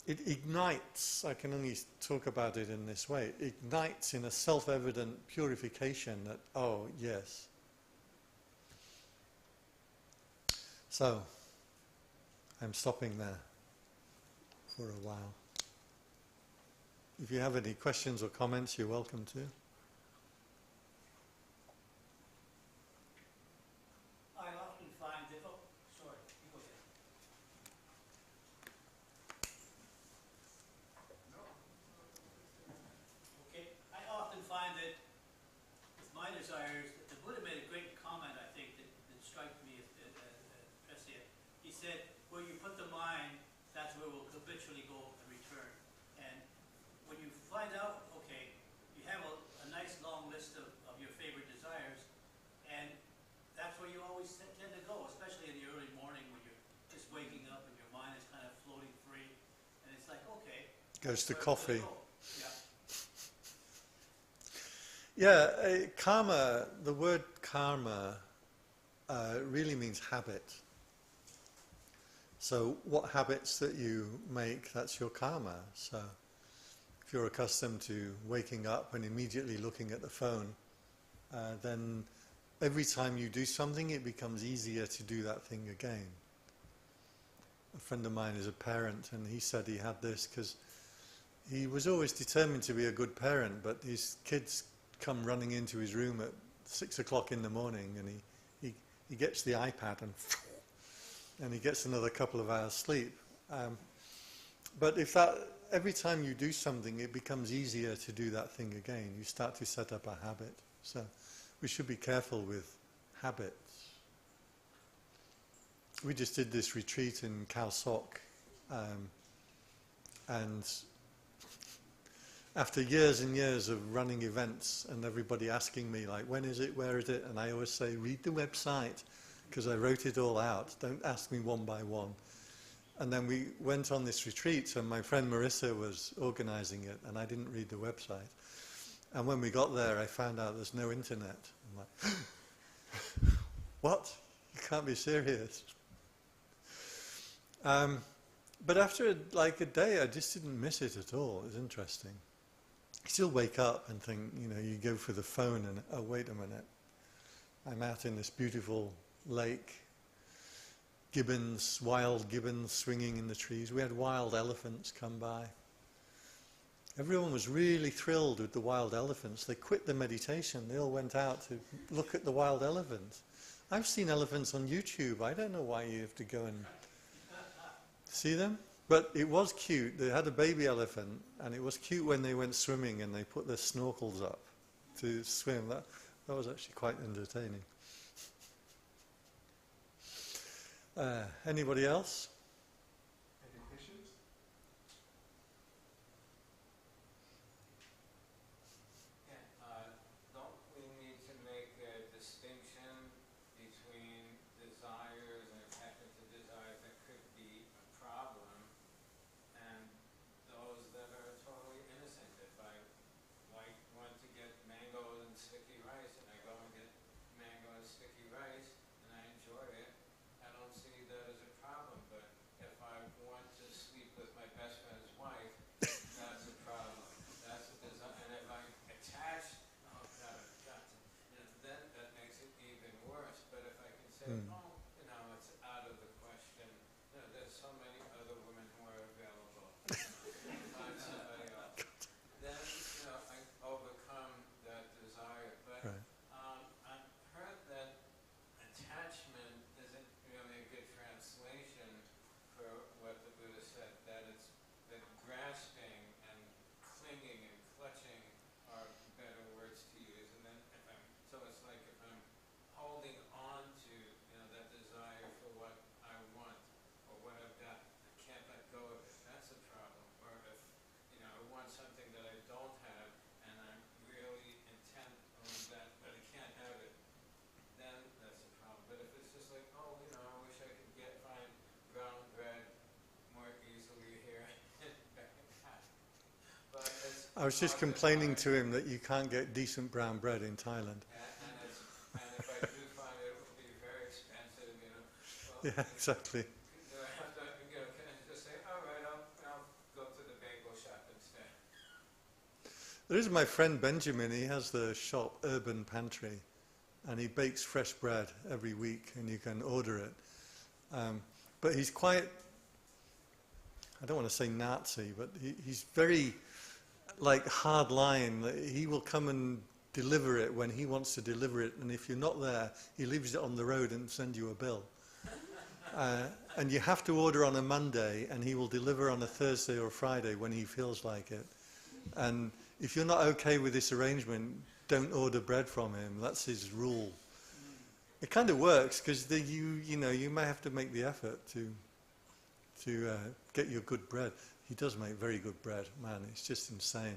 ignites, I can only talk about it in this way, it ignites in a self-evident purification that, oh, yes. So, I'm stopping there for a while. If you have any questions or comments, you're welcome to. I often find that, oh, sorry, you go ahead. No. Okay, I often find that with my desires, the Buddha made a great comment, I think, that struck me as impressive. He said, where you put the mind, that's where we'll habitually go and return. And when you find out, okay, you have a nice long list of your favorite desires, and that's where you always tend to go, especially in the early morning when you're just waking up and your mind is kind of floating free. And it's like, okay. Goes to coffee. Yeah. Yeah, karma, the word karma really means habit. So what habits that you make, that's your karma. So if you're accustomed to waking up and immediately looking at the phone, then every time you do something, it becomes easier to do that thing again. A friend of mine is a parent, and he said he had this because he was always determined to be a good parent, but his kids come running into his room at 6 o'clock in the morning, and he gets the iPad and he gets another couple of hours sleep. But if every time you do something, it becomes easier to do that thing again. You start to set up a habit. So we should be careful with habits. We just did this retreat in Khao Sok, and after years and years of running events and everybody asking me, like, when is it, where is it? And I always say, read the website, because I wrote it all out. Don't ask me one by one. And then we went on this retreat, and my friend Marissa was organizing it, and I didn't read the website. And when we got there, I found out there's no internet. I'm like, what? You can't be serious. But after like a day, I just didn't miss it at all. It was interesting. You still wake up and think, you know, you go for the phone and, oh, wait a minute. I'm out in this beautiful lake, gibbons, wild gibbons swinging in the trees. We had wild elephants come by. Everyone was really thrilled with the wild elephants. They quit the meditation. They all went out to look at the wild elephants. I've seen elephants on YouTube. I don't know why you have to go and see them. But it was cute. They had a baby elephant, and it was cute when they went swimming and they put their snorkels up to swim. That was actually quite entertaining. Anybody else? Any questions? Don't we need to make a distinction between desires and attachment to desires that could be a problem and those that are totally innocent? If I want to get mango and sticky rice and I go and get mango and sticky rice and I enjoy it, I don't see that as a problem. But if I want to sleep with my best friend's wife, that's a problem. That's a desire. And if I attach, oh God, I've got to, then that makes it even worse. But if I can say, oh, it's out of the question. There's so many other women who are available. Find somebody else. Then, I overcome that desire. But Right. I've heard that attachment isn't really a good translation for what the Buddha said, that it's that grasping and clinging and clutching are better words to use. And then so it's like if I'm holding on to, that desire for what I want or what I've got, I can't let go of it. That's a problem. Or if, I want something that I don't have and I'm really intent on that, but I can't have it, then that's a problem. But if it's just like, oh, I wish I could find brown bread more easily here. But I was just complaining to him that you can't get decent brown bread in Thailand. And if I do find it, it will be very expensive, Well, Yeah, exactly. do I have to, can I just say, all right, I'll go to the bagel shop instead? There is my friend Benjamin. He has the shop Urban Pantry, and he bakes fresh bread every week, and you can order it. But he's quite, I don't want to say Nazi, but he's very hard line. He will come and deliver it when he wants to deliver it, and if you're not there, he leaves it on the road and sends you a bill. And you have to order on a Monday, and he will deliver on a Thursday or Friday when he feels like it. And if you're not okay with this arrangement, don't order bread from him. That's his rule. It kind of works because you may have to make the effort to get your good bread. He does make very good bread, man. It's just insane.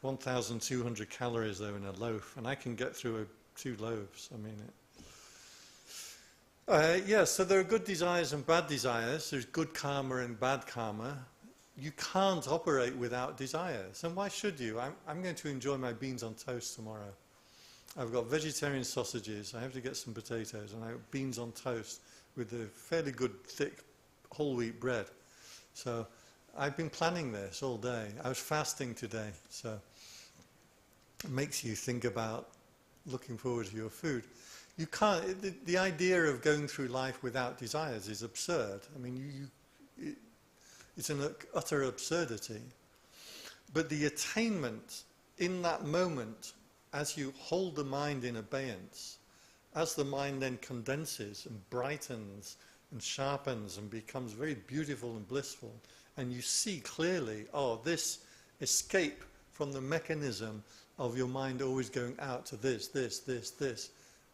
1,200 calories though in a loaf, and I can get through 2 loaves. I mean it. So there are good desires and bad desires. There's good karma and bad karma. You can't operate without desires. And why should you? I'm going to enjoy my beans on toast tomorrow. I've got vegetarian sausages. I have to get some potatoes, and I have beans on toast with a fairly good thick whole wheat bread. So I've been planning this all day. I was fasting today, so it makes you think about looking forward to your food. You can't. The idea of going through life without desires is absurd. I mean, it's an utter absurdity. But the attainment in that moment, as you hold the mind in abeyance, as the mind then condenses and brightens and sharpens and becomes very beautiful and blissful, and you see clearly, this escape from the mechanism of your mind always going out to this.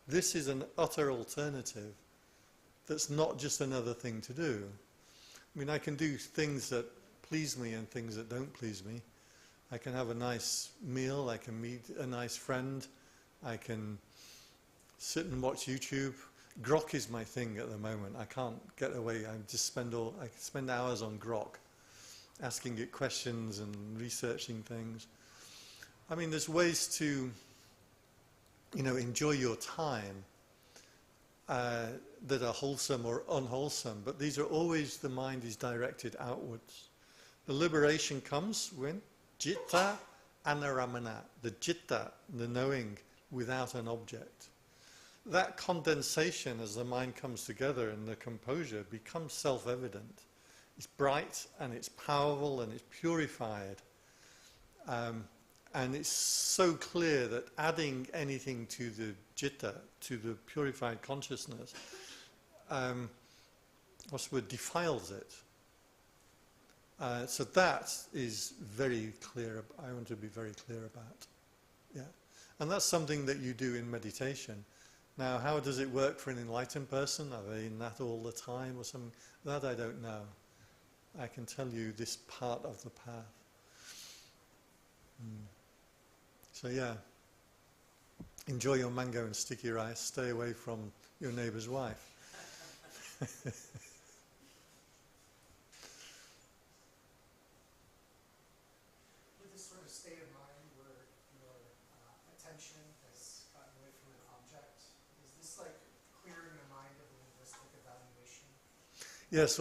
This is an utter alternative that's not just another thing to do. I mean, I can do things that please me and things that don't please me. I can have a nice meal, I can meet a nice friend, I can sit and watch YouTube. Grok is my thing at the moment. I can't get away. I spend hours on Grok, asking it questions and researching things. I mean, there's ways to, enjoy your time that are wholesome or unwholesome, but these are always, the mind is directed outwards. The liberation comes when Citta anaramana, the citta, the knowing without an object. that condensation as the mind comes together and the composure becomes self-evident. It's bright and it's powerful and it's purified. And it's so clear that adding anything to the citta, to the purified consciousness, what's the word, defiles it. So that is very clear, I want to be very clear about. Yeah. And that's something that you do in meditation. Now, how does it work for an enlightened person? Are they in that all the time or something? That I don't know. I can tell you this part of the path. So yeah, enjoy your mango and sticky rice. Stay away from your neighbour's wife. With this sort of state of mind where your attention has gotten away from an object, is this like clearing the mind of linguistic evaluation? Yes,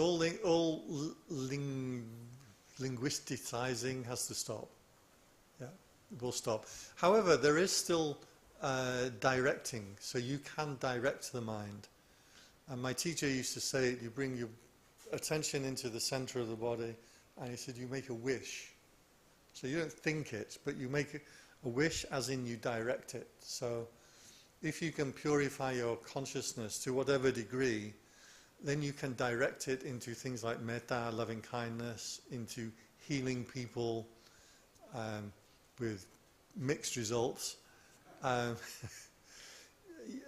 linguisticizing has to stop. Yeah, it will stop. However, there is still directing, so you can direct the mind. And my teacher used to say, you bring your attention into the center of the body, and he said, you make a wish. So you don't think it, but you make a wish as in you direct it. So if you can purify your consciousness to whatever degree, then you can direct it into things like metta, loving kindness, into healing people with mixed results.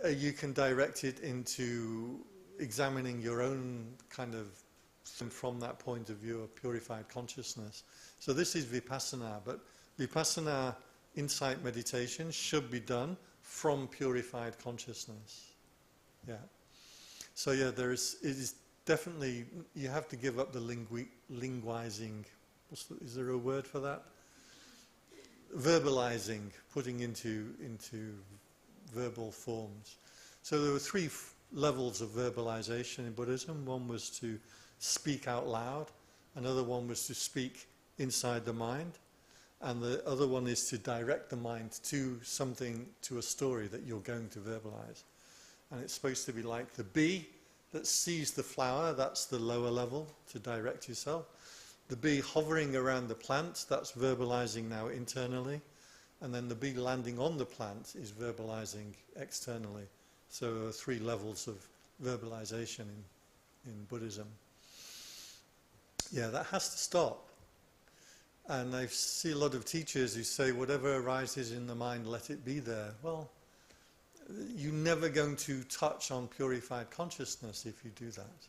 You can direct it into examining your own kind of, from that point of view of purified consciousness. So this is vipassana, but vipassana insight meditation should be done from purified consciousness. Yeah. So yeah, it is definitely, you have to give up the linguizing, is there a word for that? Verbalizing, putting into verbal forms. So there were three levels of verbalization in Buddhism. One was to speak out loud, another one was to speak inside the mind, and the other one is to direct the mind to something, to a story that you're going to verbalize. And it's supposed to be like the bee that sees the flower, that's the lower level, to direct yourself. The bee hovering around the plant, that's verbalizing now internally. And then the bee landing on the plant is verbalizing externally. So there are three levels of verbalization in Buddhism. Yeah, that has to stop. And I see a lot of teachers who say, whatever arises in the mind, let it be there. Well, you're never going to touch on purified consciousness if you do that.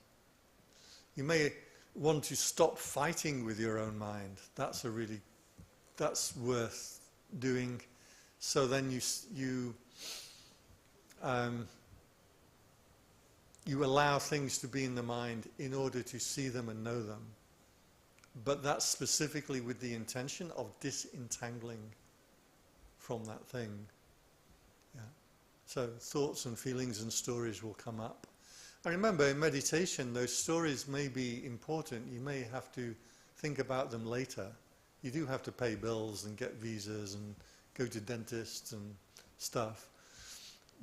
You may want to stop fighting with your own mind. That's worth doing. So then you allow things to be in the mind in order to see them and know them. But that's specifically with the intention of disentangling from that thing. Yeah. So thoughts and feelings and stories will come up. And remember, in meditation, those stories may be important. You may have to think about them later. You do have to pay bills and get visas and go to dentists and stuff.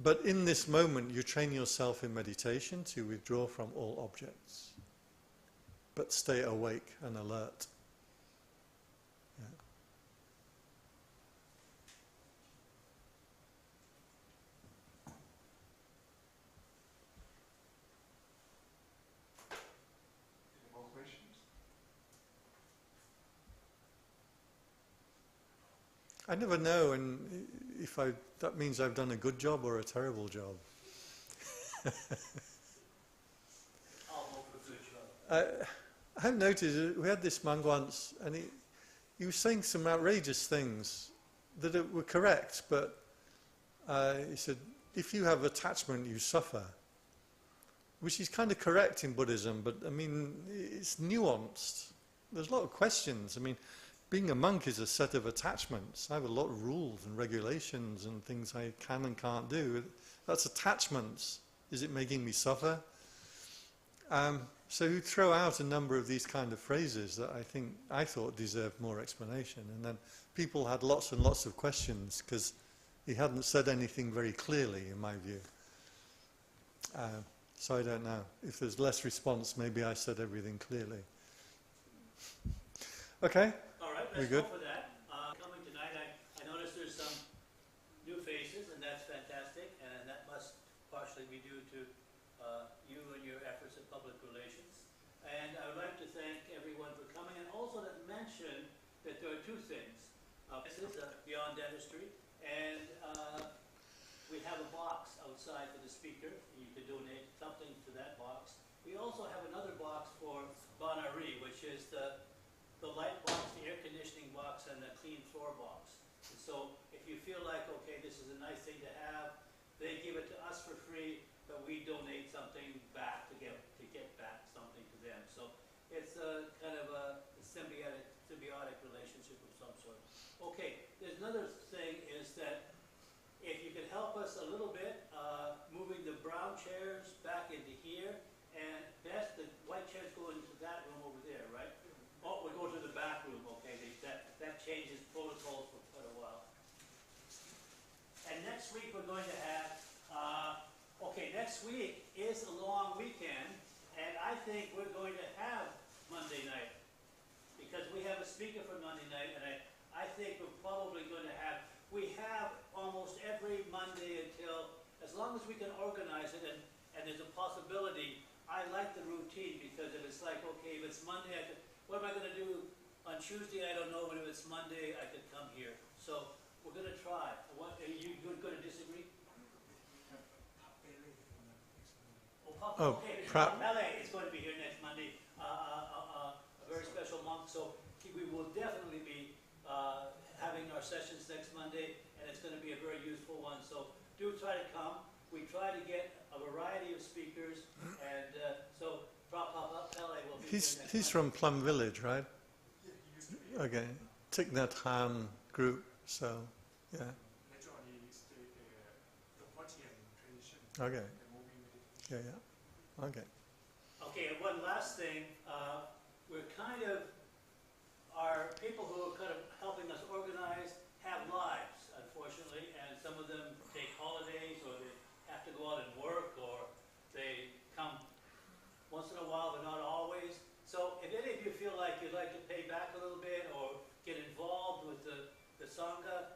But in this moment, you train yourself in meditation to withdraw from all objects, but stay awake and alert. Yeah. Any more questions? I never know, and if that means I've done a good job or a terrible job. I'll hope for a good job. I've noticed, we had this monk once, and he was saying some outrageous things that were correct, but he said, if you have attachment, you suffer. Which is kind of correct in Buddhism, but I mean, it's nuanced. There's a lot of questions. I mean, being a monk is a set of attachments. I have a lot of rules and regulations and things I can and can't do. That's attachments. Is it making me suffer? So you throw out a number of these kind of phrases that I thought deserved more explanation. And then people had lots and lots of questions because he hadn't said anything very clearly, in my view. So I don't know. If there's less response, maybe I said everything clearly. Okay? All right, We let's good? go for that. Coming tonight, I noticed there's some new faces, and that's fantastic, and that must partially be due to you and your efforts at public relations. And I would like to thank everyone for coming, and also to mention that there are two things. This is Beyond Dentistry, and we have a box outside for the speaker. You can donate something to that box. We also have another box for Bonari, which is the light box, the air conditioning box, and the clean floor box. And so if you feel like, okay, this is a nice thing to have, they give it to us for free, but we donate something back to get back something to them. So it's a kind of a symbiotic relationship of some sort. Okay, there's another thing is that if you could help us a little bit, moving the brown chairs back into here, and best the white chairs go into that room over there, right? Oh, we go to the back room, okay, that changes protocols for quite a while. And next week we're going to have, next week is a long weekend, and I think we're going to have Monday night, because we have a speaker for Monday night, and I think we're probably going to have, we have almost every Monday until, as long as we can organize it, and there's a possibility. I like the routine, because if it's like, okay, if it's Monday, what am I going to do on Tuesday? I don't know, but if it's Monday, I could come here. So we're going to try. Are you going to disagree? Okay, Pele is going to be here next Monday, a very special month. So we will definitely be having our sessions next Monday, and it's going to be a very useful one. So do try to come. We try to get a variety of speakers, and so Pele will be here next He's Monday. from Plum Village, right? Yeah, he used to be. Okay. Thich Nhat Hanh group, so, yeah. Later on, he studied the Watian tradition. Okay. The moving meditation. Yeah. Okay. Okay, and one last thing, we're kind of, our people who are kind of helping us organize have lives, unfortunately, and some of them take holidays, or they have to go out and work, or they come once in a while, but not always. So if any of you feel like you'd like to pay back a little bit, or get involved with the Sangha,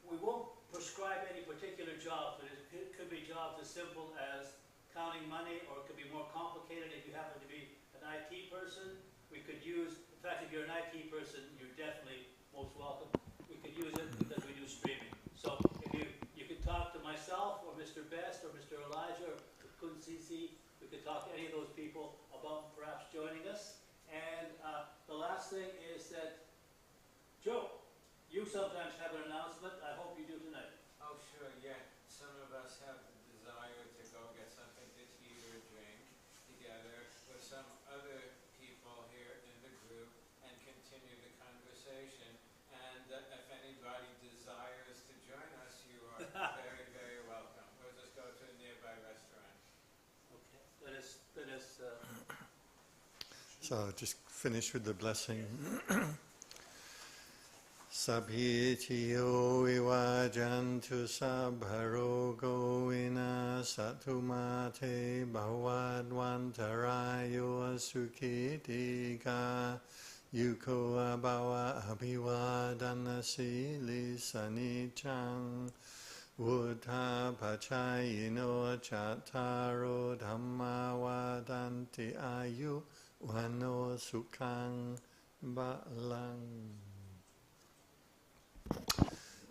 we won't prescribe any particular jobs, but it could be jobs as simple as counting money, or it could be more complicated if you happen to be an IT person. We could use, in fact, if you're an IT person, you're definitely most welcome. We could use it because we do streaming. So if you could talk to myself, or Mr. Best, or Mr. Elijah, or Kun Sisi, we could talk to any of those people about perhaps joining us. And the last thing is that, Joe, you sometimes have an announcement. I hope you do tonight. Oh, sure, yeah. Some of us have the desire to go get something to eat or drink together with some other people here in the group and continue the conversation. And if anybody desires to join us, you are very, very welcome. We'll just go to a nearby restaurant. Okay. Let us. So just finish with the blessing. Sabhitiyo vivajantu sabharogo vinasatu mate bhavadvantarayo sukhitika yuko abhava abhivadana sili sanichang Vuddha pachayino chattaro dhamma vadanti ayu vano sukhang balang.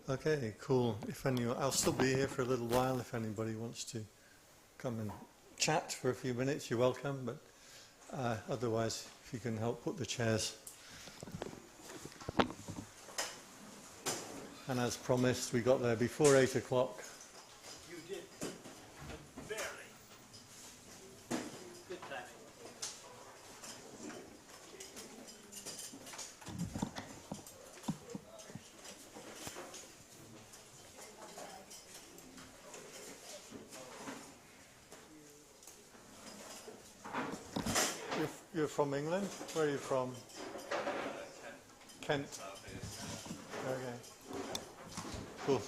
Okay, cool. I'll still be here for a little while. If anybody wants to come and chat for a few minutes, you're welcome. But otherwise, if you can help put the chairs. And as promised, we got there before 8 o'clock. You did. Barely. Good timing. You're from England? Where are you from? Kent. Okay. Cool.